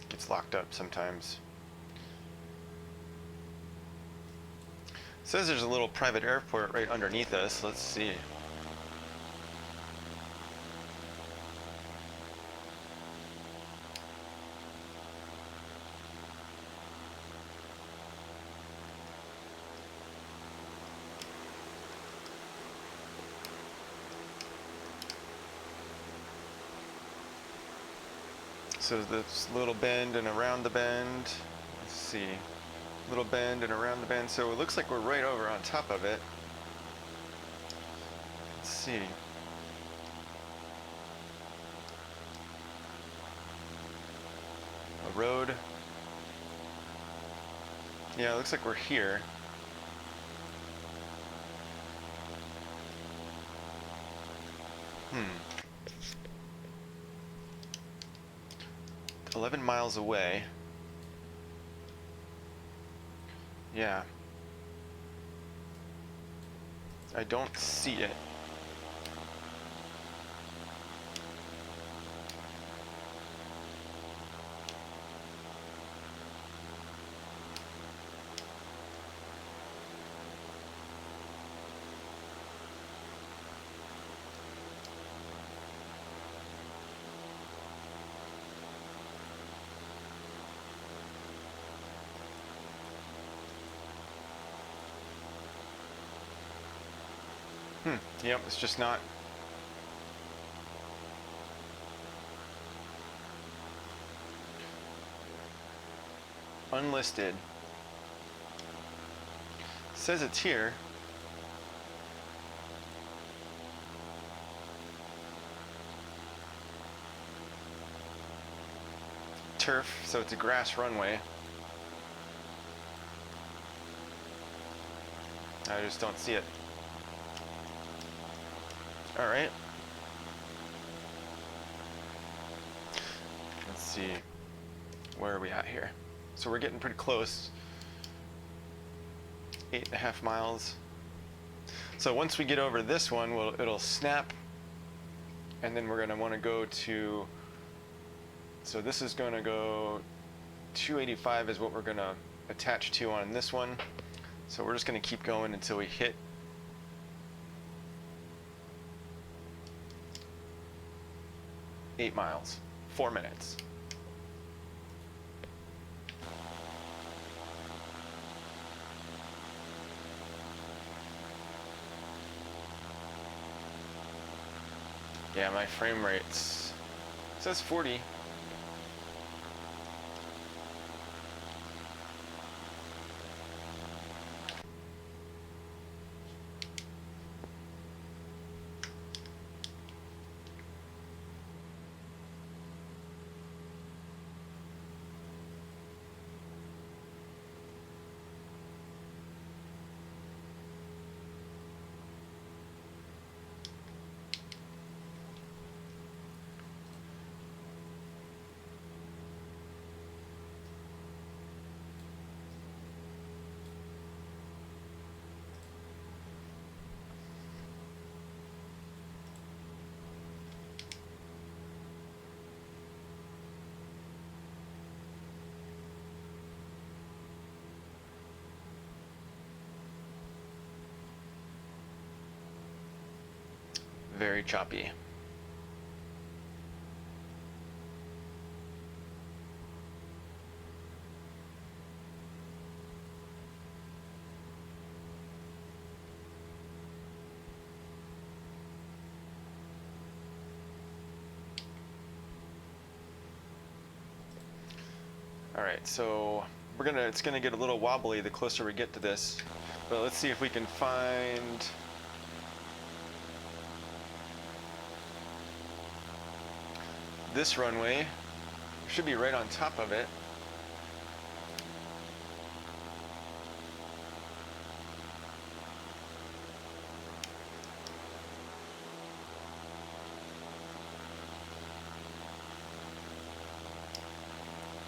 Gets locked up sometimes. It says there's a little private airport right underneath us. Let's see. So this little bend and around the bend. Let's see. Little bend and around the bend. So it looks like we're right over on top of it. Let's see. A road. Yeah, it looks like we're here. 11 miles away. Yeah. I don't see it. Yep, it's just not. Unlisted. Says it's here. Turf, so it's a grass runway. I just don't see it. All right. Let's see. Where are we at here? So we're getting pretty close. 8.5 miles. So once we get over this one, it'll snap, and then we're gonna want to go to. So this is gonna go 285 is what we're gonna attach to on this one. So we're just gonna keep going until we hit 8 miles, 4 minutes. Yeah, my frame rate's, it says 40. Very choppy. All right, so it's gonna get a little wobbly the closer we get to this, but let's see if we can find. This runway should be right on top of it.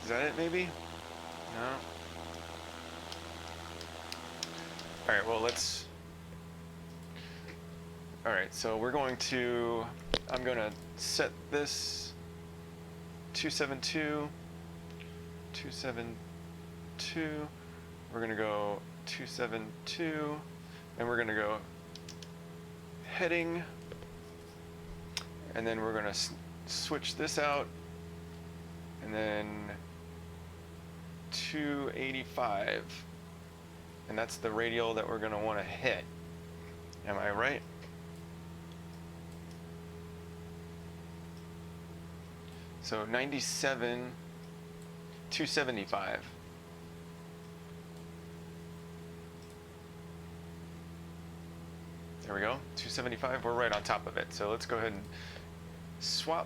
Is that it, maybe? No. All right, well, let's. All right, so we're going to, I'm going to set this 272, 272, we're gonna go 272, and we're gonna go heading, and then we're gonna switch this out, and then 285, and that's the radial that we're gonna wanna hit. Am I right? So 97, 275. There we go, 275, we're right on top of it. So let's go ahead and swap.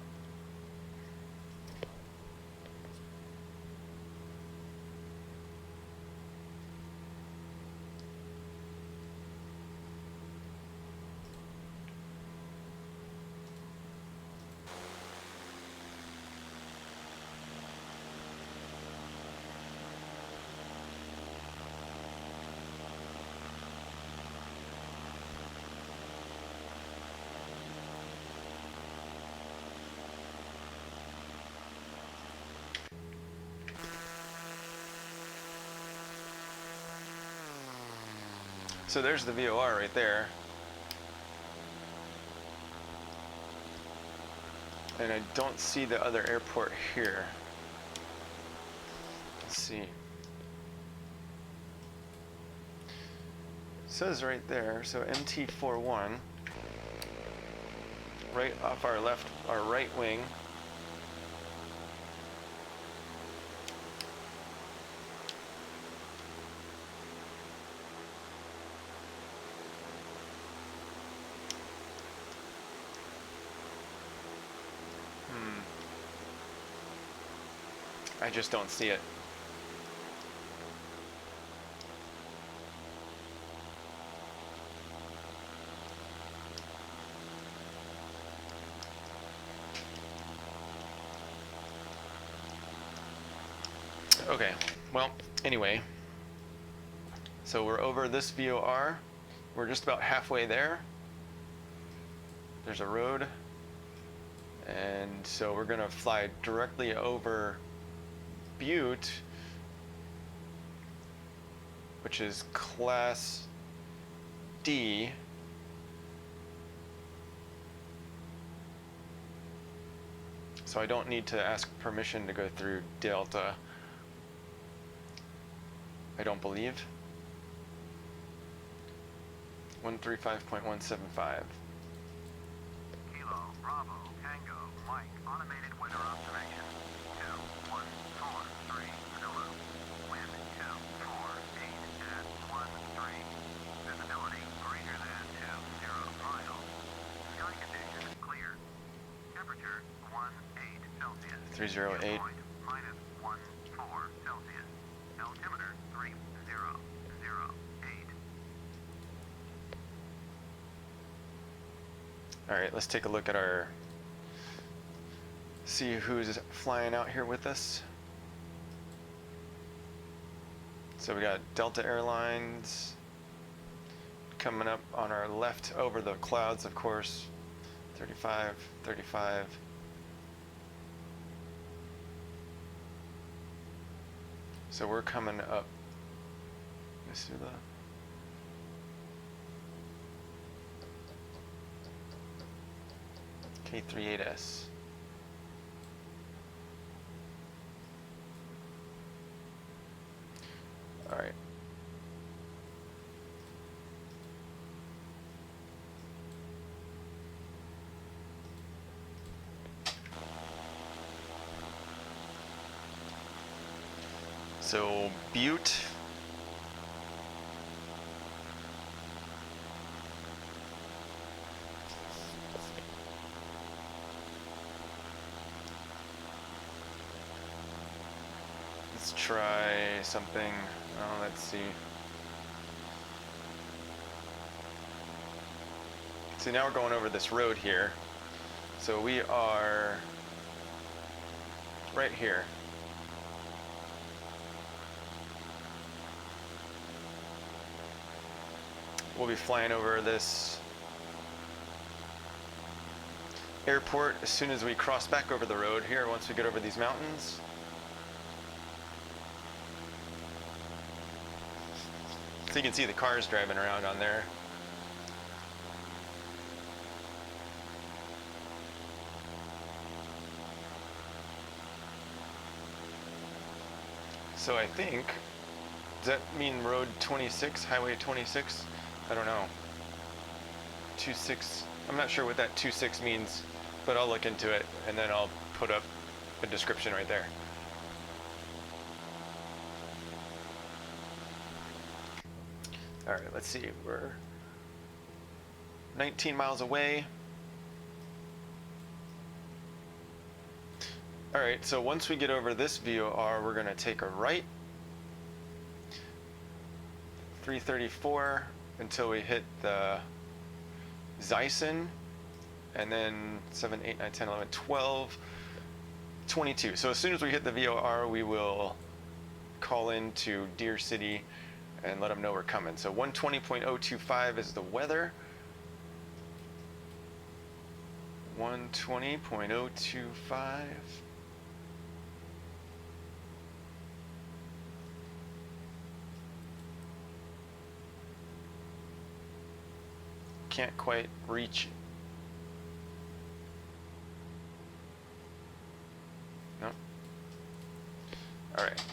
So there's the VOR right there. And I don't see the other airport here. Let's see. It says right there, so MT41, right off our left, our right wing. I just don't see it. Okay, well, anyway, so we're over this VOR. We're just about halfway there. There's a road. And so we're gonna fly directly over Butte, which is Class D. So I don't need to ask permission to go through Delta, I don't believe. 135.175. Kilo, Bravo, Tango, Mike, automated weather observation. 21430, wind 248 at 13, visibility greater than 20 miles, sky conditions clear, temperature 18 Celsius, 308. dew point minus 14 Celsius, altimeter 3008. All right, let's take a look at our, see who's flying out here with us. So we got Delta Airlines coming up on our left over the clouds, of course. 35, 35. So we're coming up. Missoula. K38S. All right. So Butte. Let's try something. Oh, let's see. See, now we're going over this road here. So we are right here. We'll be flying over this airport as soon as we cross back over the road here, once we get over these mountains. So you can see the cars driving around on there. So I think, does that mean road 26, highway 26? I don't know. 26, I'm not sure what that 26 means, but I'll look into it and then I'll put up a description right there. All right, let's see. We're 19 miles away. All right, so once we get over this VOR, we're gonna take a right, 334 until we hit the ZISON, and then 7, 8, 9, 10, 11, 12, 22. So as soon as we hit the VOR, we will call into Deer City and let them know we're coming. So 120.025 is the weather. 120.025. Can't quite reach. No. All right.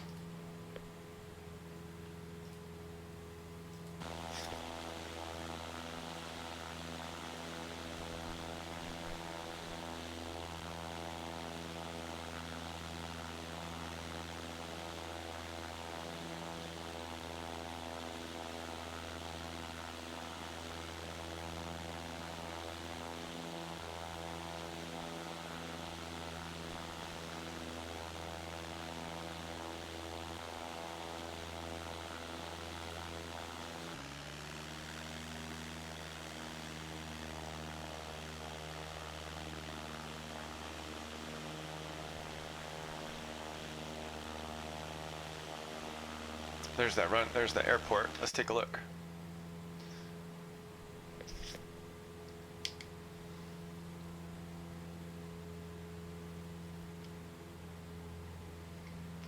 There's that run, there's the airport. Let's take a look.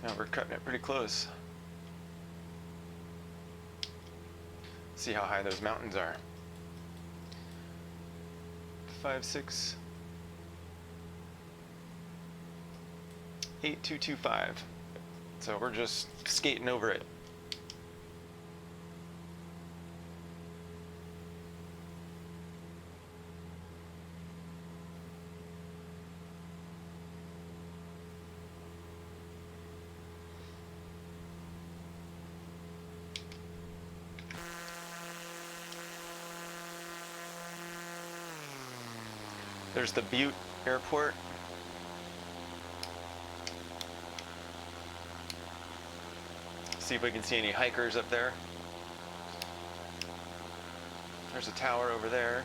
Now we're cutting it pretty close. See how high those mountains are. 5, 6, 8225. So we're just skating over it. There's the Butte Airport. See if we can see any hikers up there. There's a tower over there.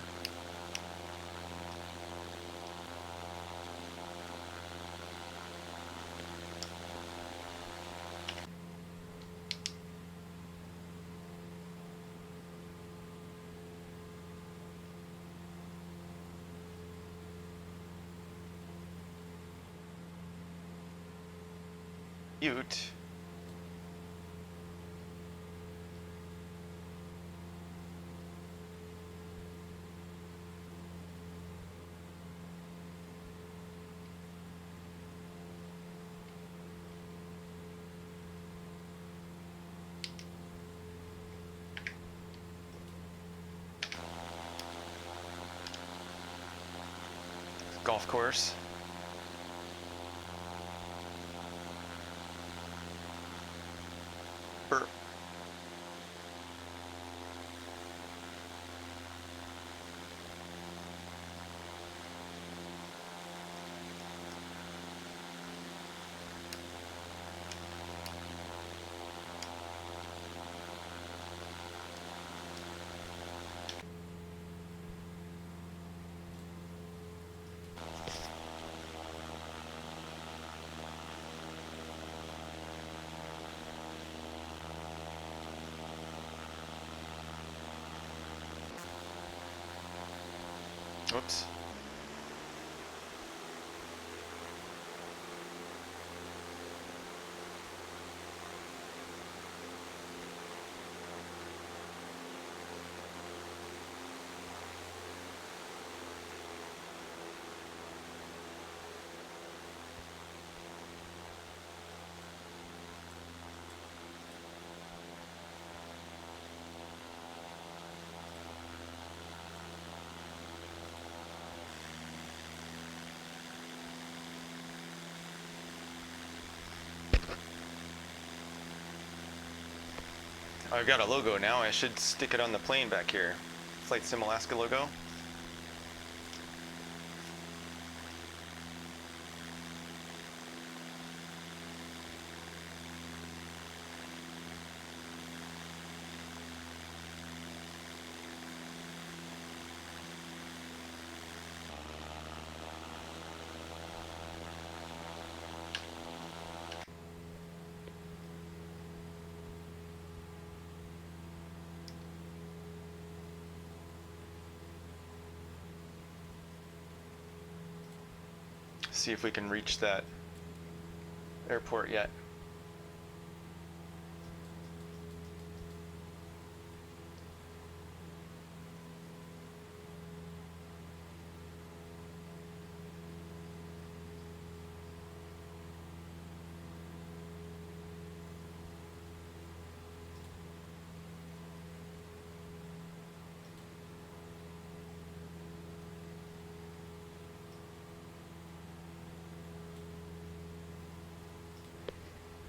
Butte. Golf course. Burp. Whoops. I've got a logo now. I should stick it on the plane back here. Flight Sim Alaska logo. See if we can reach that airport yet.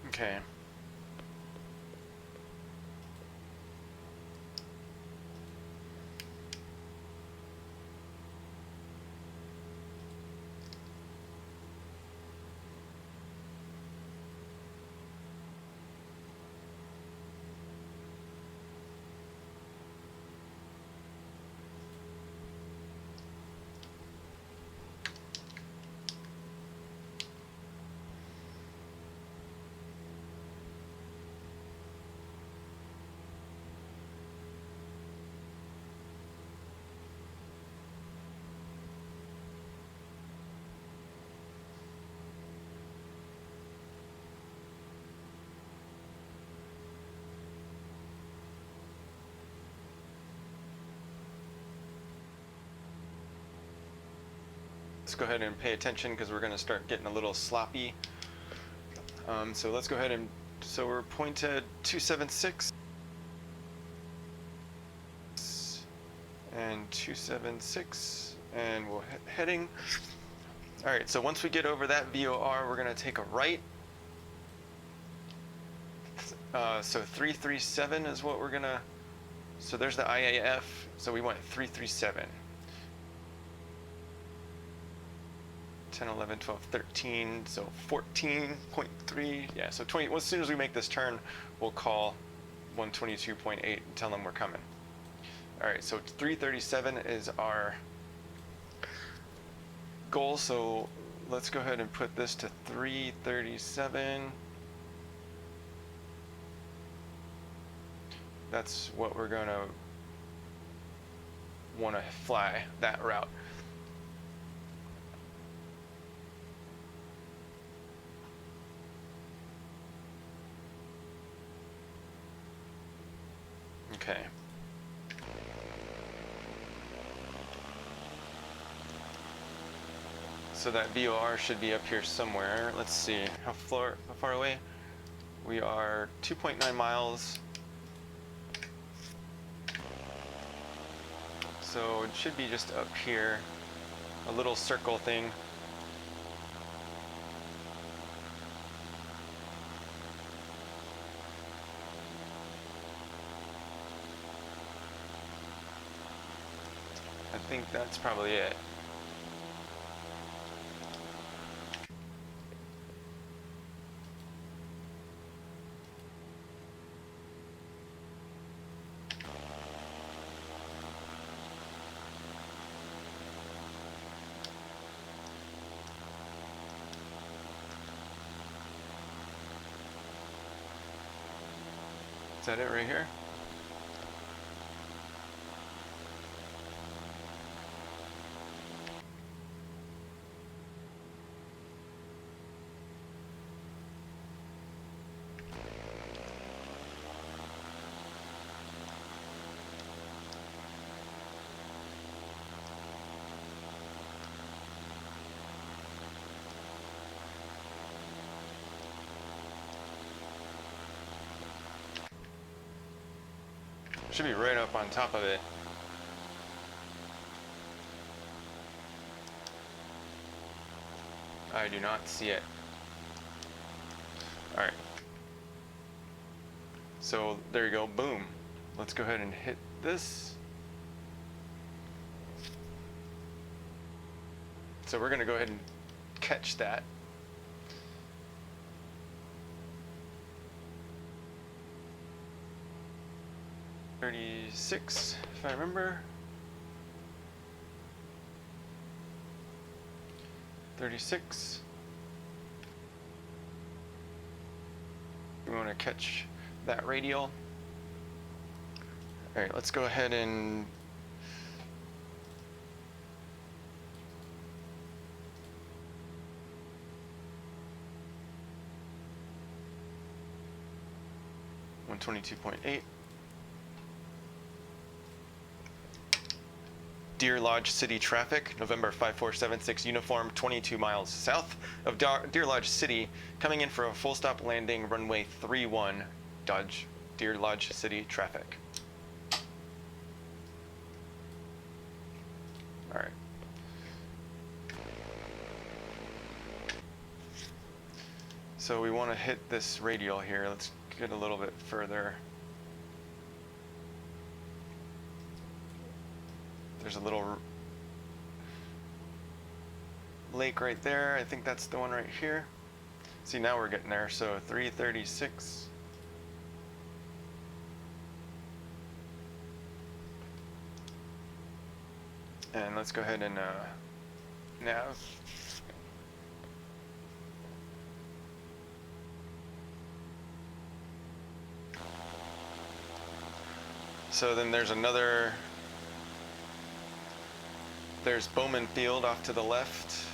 Okay. Let's go ahead and pay attention because we're going to start getting a little sloppy. So let's go ahead and, so we're pointed 276 and 276 and we're heading. All right, so once we get over that VOR, we're going to take a right. So 337 is what we're going to, so there's the IAF, so we went 337. 10, 11, 12, 13, so 14.3, yeah, so 20, well, as soon as we make this turn, we'll call 122.8 and tell them we're coming. All right, so 337 is our goal, so let's go ahead and put this to 337. That's what we're gonna wanna fly, that route. Okay. So that VOR should be up here somewhere. Let's see, how far away? We are 2.9 miles. So it should be just up here, a little circle thing. I think that's probably it. Is that it right here? Should be right up on top of it. I do not see it. All right. So there you go, boom. Let's go ahead and hit this. So we're gonna go ahead and catch that. .36, if I remember. 36. We want to catch that radial. All right, let's go ahead and .122.8. Deer Lodge City traffic, November 5476 uniform, 22 miles south of Deer Lodge City, coming in for a full stop landing, runway 31, Dodge, Deer Lodge City traffic. All right. So we want to hit this radial here. Let's get a little bit further. There's a little lake right there. I think that's the one right here. See, now we're getting there. So 336. And let's go ahead and nav. So then there's Bowman Field off to the left.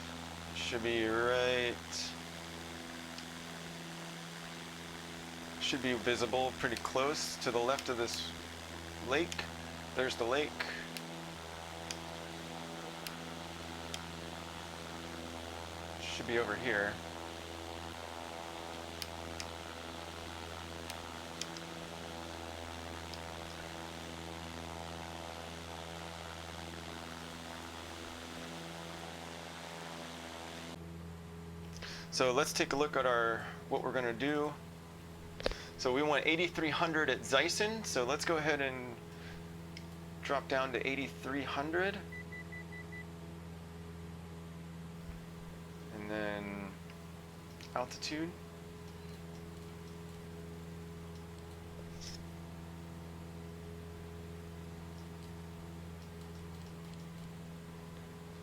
Should be right. Should be visible pretty close to the left of this lake. There's the lake. Should be over here. So let's take a look at what we're gonna do. So we want 8,300 at ZISON. So let's go ahead and drop down to 8,300. And then altitude.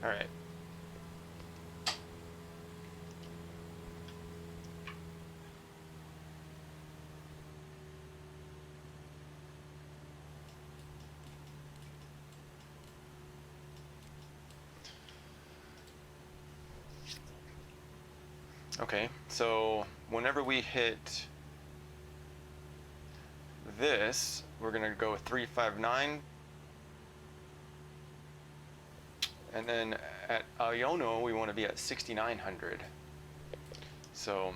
All right. Okay, so whenever we hit this, we're gonna go with 359. And then at AYUNO, we wanna be at 6,900. So,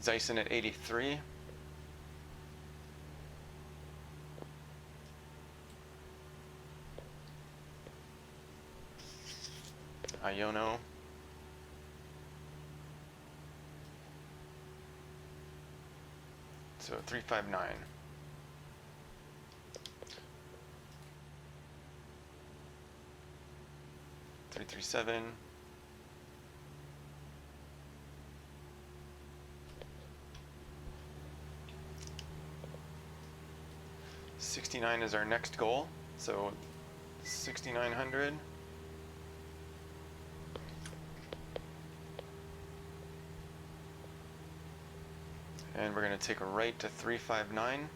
ZISON at 83. AYUNO. So 359. .337. 69 is our next goal, so 6,900. And we're going to take a right to 359.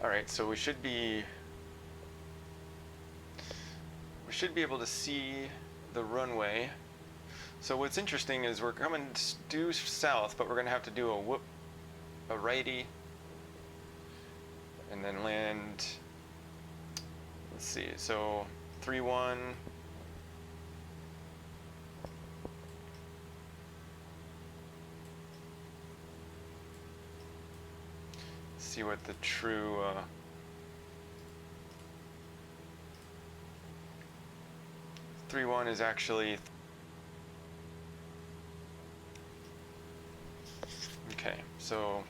All right, so we should be able to see the runway. So what's interesting is we're coming due south, but we're going to have to do a righty and then land, let's see, so 3-1. See what the true 3-1 is actually. Okay, so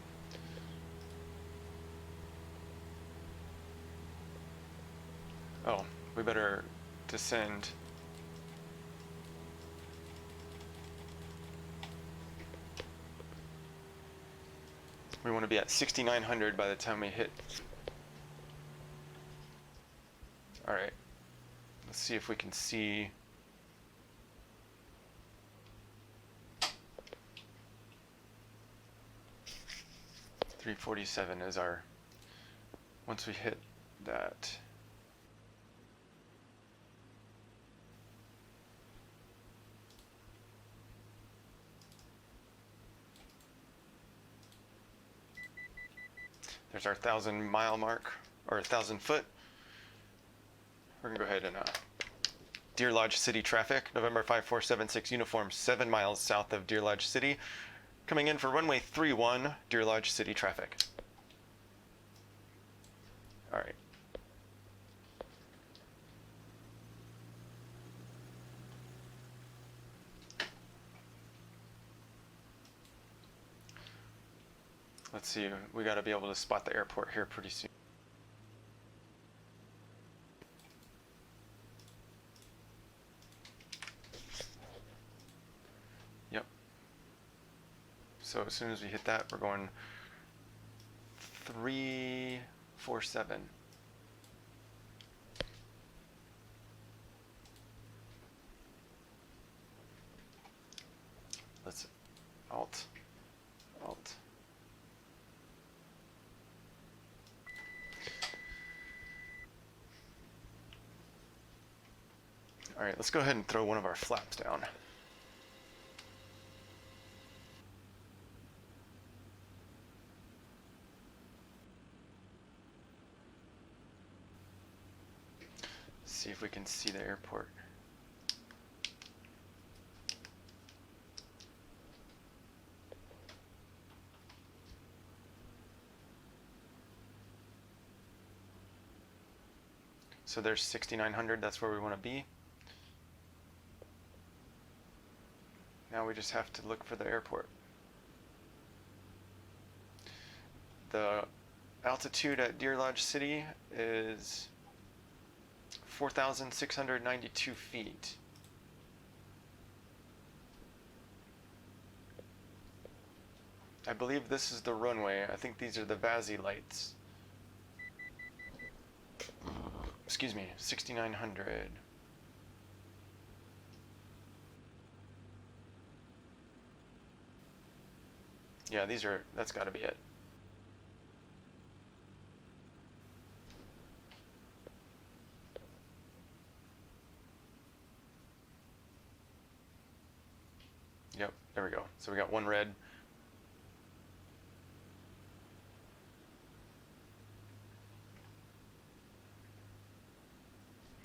oh, we better descend. We want to be at 6,900 by the time we hit. All right, let's see if we can see. $347 is our, once we hit that. There's our 1,000-mile mark, or 1,000 foot. We're gonna go ahead and Deer Lodge City traffic, November 5476 uniform, 7 miles south of Deer Lodge City. Coming in for runway 31, Deer Lodge City traffic. All right. Let's see, we got to be able to spot the airport here pretty soon. Yep. So as soon as we hit that, we're going 347. Let's alt. All right, let's go ahead and throw one of our flaps down. See if we can see the airport. So there's 6,900, that's where we want to be. Now we just have to look for the airport. The altitude at Deer Lodge City is 4,692 feet. I believe this is the runway. I think these are the VASI lights. Excuse me, 6,900. Yeah, these are, that's got to be it. Yep, there we go. So we got one red.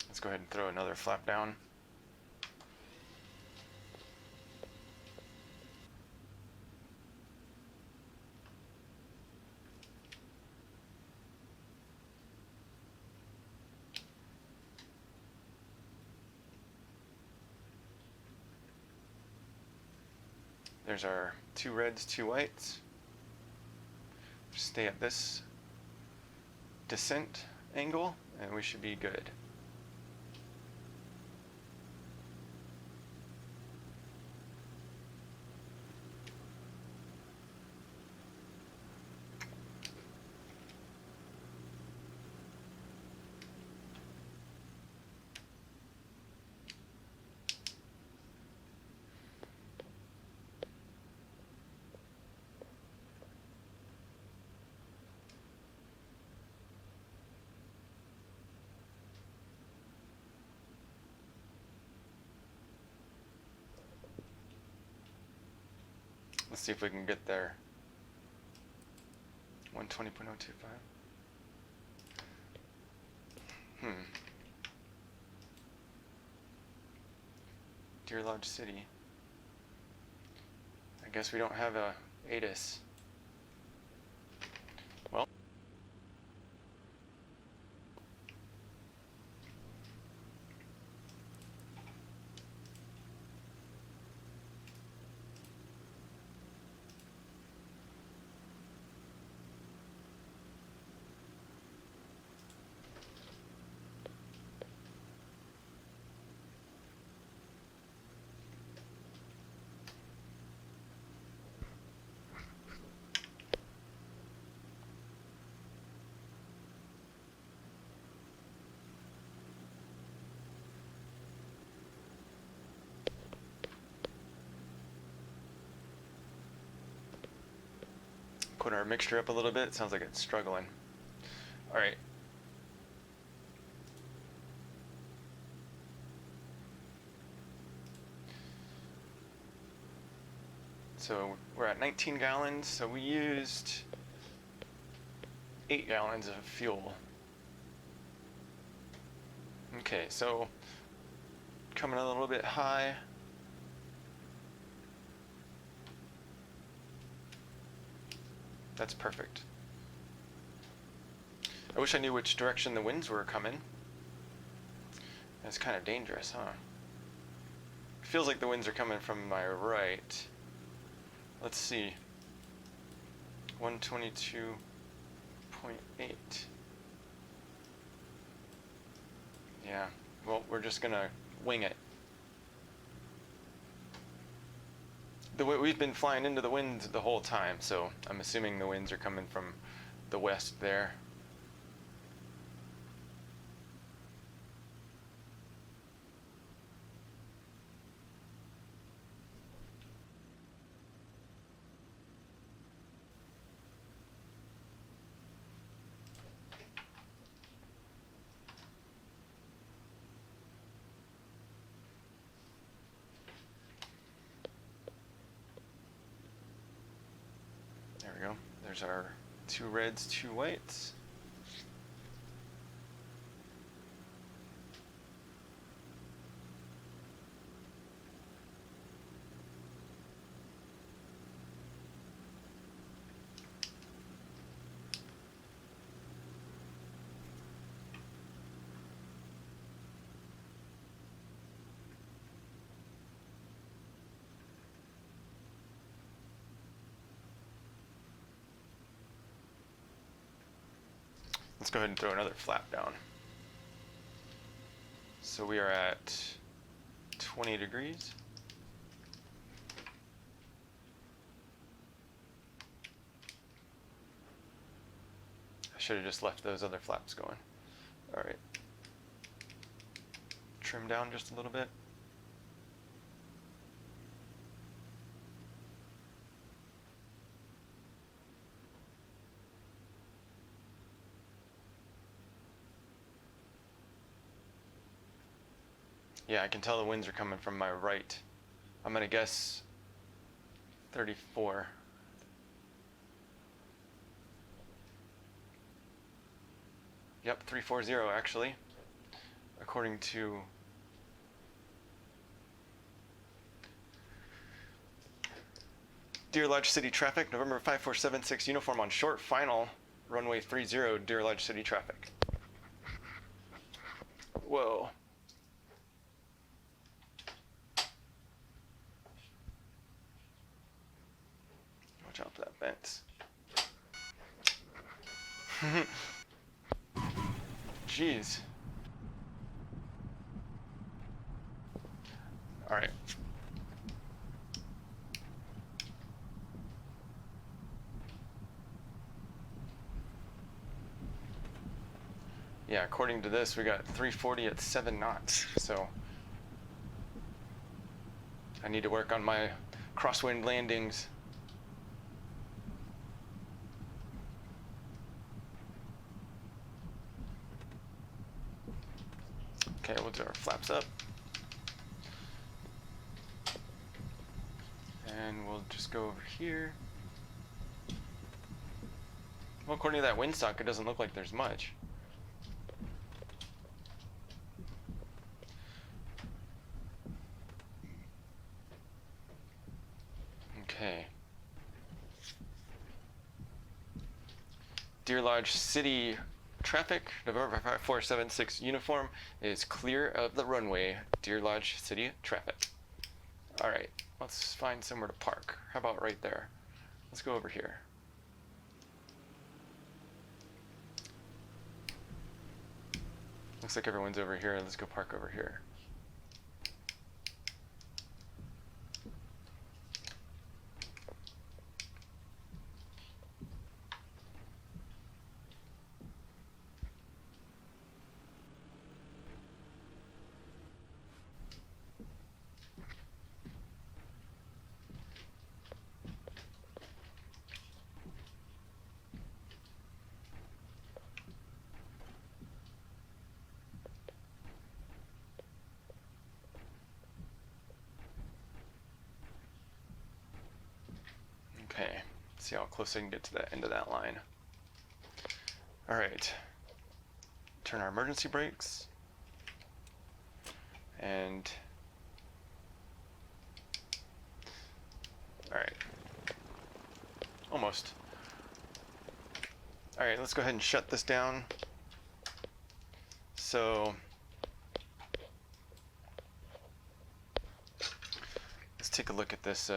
Let's go ahead and throw another flap down. There's our 2 reds, 2 whites. Just stay at this descent angle and we should be good. Let's see if we can get there. 120.025. Deer Lodge City. I guess we don't have a ATIS. Well. Put our mixture up a little bit. It sounds like it's struggling. All right. So we're at 19 gallons, so we used 8 gallons of fuel. Okay, so coming a little bit high. That's perfect. I wish I knew which direction the winds were coming. That's kind of dangerous, huh? It feels like the winds are coming from my right. Let's see. 122.8. Yeah, well, we're just gonna wing it. We've been flying into the wind the whole time, so I'm assuming the winds are coming from the west there. There we go. There's our 2 reds, 2 whites. Let's go ahead and throw another flap down. So we are at 20 degrees. I should have just left those other flaps going. All right. Trim down just a little bit. Yeah, I can tell the winds are coming from my right. I'm gonna guess 34. Yep, 340 actually, according to Deer Lodge City traffic, November 5476 uniform on short final, runway 30, Deer Lodge City traffic. Whoa. Watch out for that fence. Jeez. All right. Yeah, according to this, we got 340 at 7 knots. So I need to work on my crosswind landings. Okay, we'll do our flaps up. And we'll just go over here. Well, according to that windsock, it doesn't look like there's much. Okay. Deer Lodge City traffic, November 5476 uniform is clear of the runway. Deer Lodge City traffic. All right, let's find somewhere to park. How about right there? Let's go over here. Looks like everyone's over here. Let's go park over here. Okay, see how close I can get to the end of that line. All right, turn our emergency brakes, and all right, almost. All right, let's go ahead and shut this down. So let's take a look at this.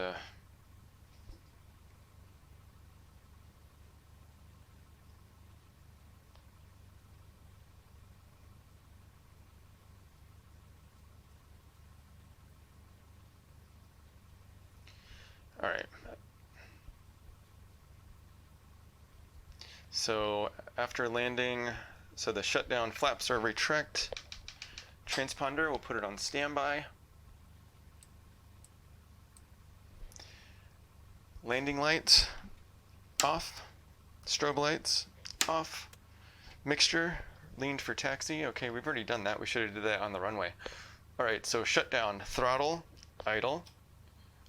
All right. So after landing, so the shutdown flaps are retract. Transponder, we'll put it on standby. Landing lights off. Strobe lights off. Mixture leaned for taxi. Okay, we've already done that. We should have did that on the runway. All right, so shutdown, throttle, idle.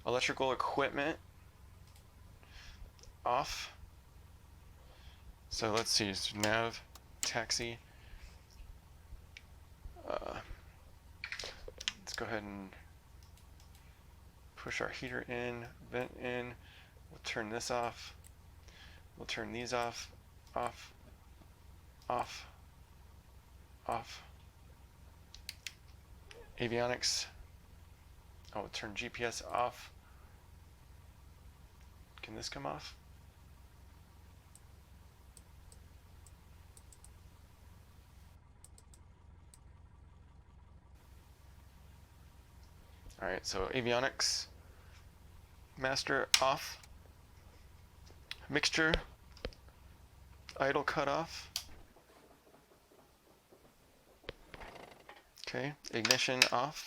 Electrical equipment off. So let's see, so nav, taxi. Let's go ahead and push our heater in, vent in. We'll turn this off. We'll turn these off, off, off, off. Avionics. Oh, turn GPS off. Can this come off? All right, so avionics, master off, mixture, idle cut off. Okay, ignition off,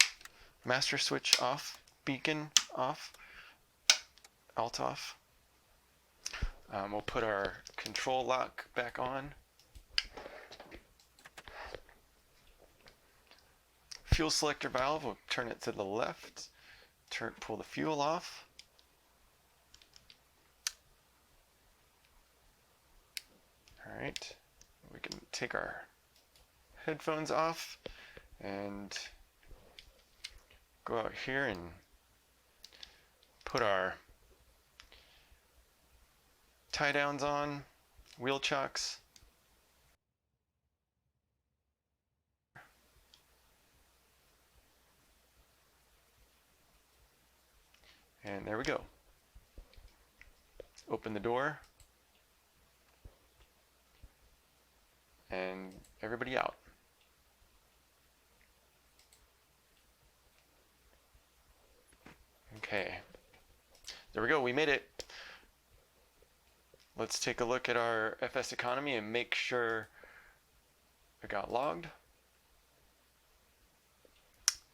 master switch off, beacon off, alt off. We'll put our control lock back on. Fuel selector valve, we'll turn it to the left, pull the fuel off. All right, we can take our headphones off and go out here and put our tie downs on, wheel chocks. And there we go. Open the door. And everybody out. Okay. There we go, we made it. Let's take a look at our FS economy and make sure it got logged.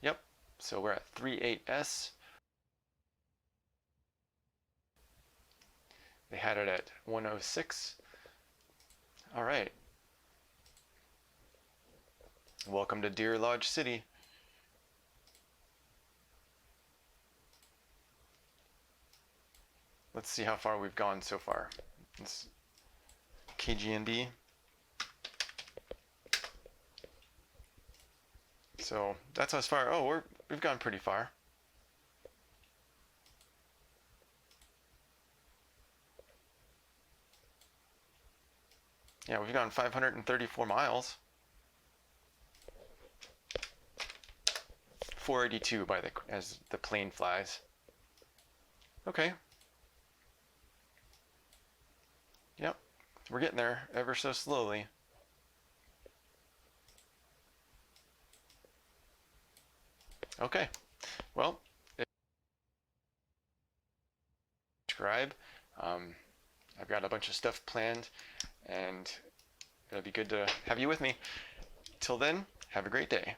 Yep, so we're at 3.8S. They had it at 106. All right. Welcome to Deer Lodge City. Let's see how far we've gone so far. It's KGNB. So that's as far. Oh, we've gone pretty far. Yeah, we've gone 534 miles. 482 as the plane flies. Okay. Yep, we're getting there ever so slowly. Okay, well, subscribe. I've got a bunch of stuff planned, and it'll be good to have you with me. Till then, have a great day.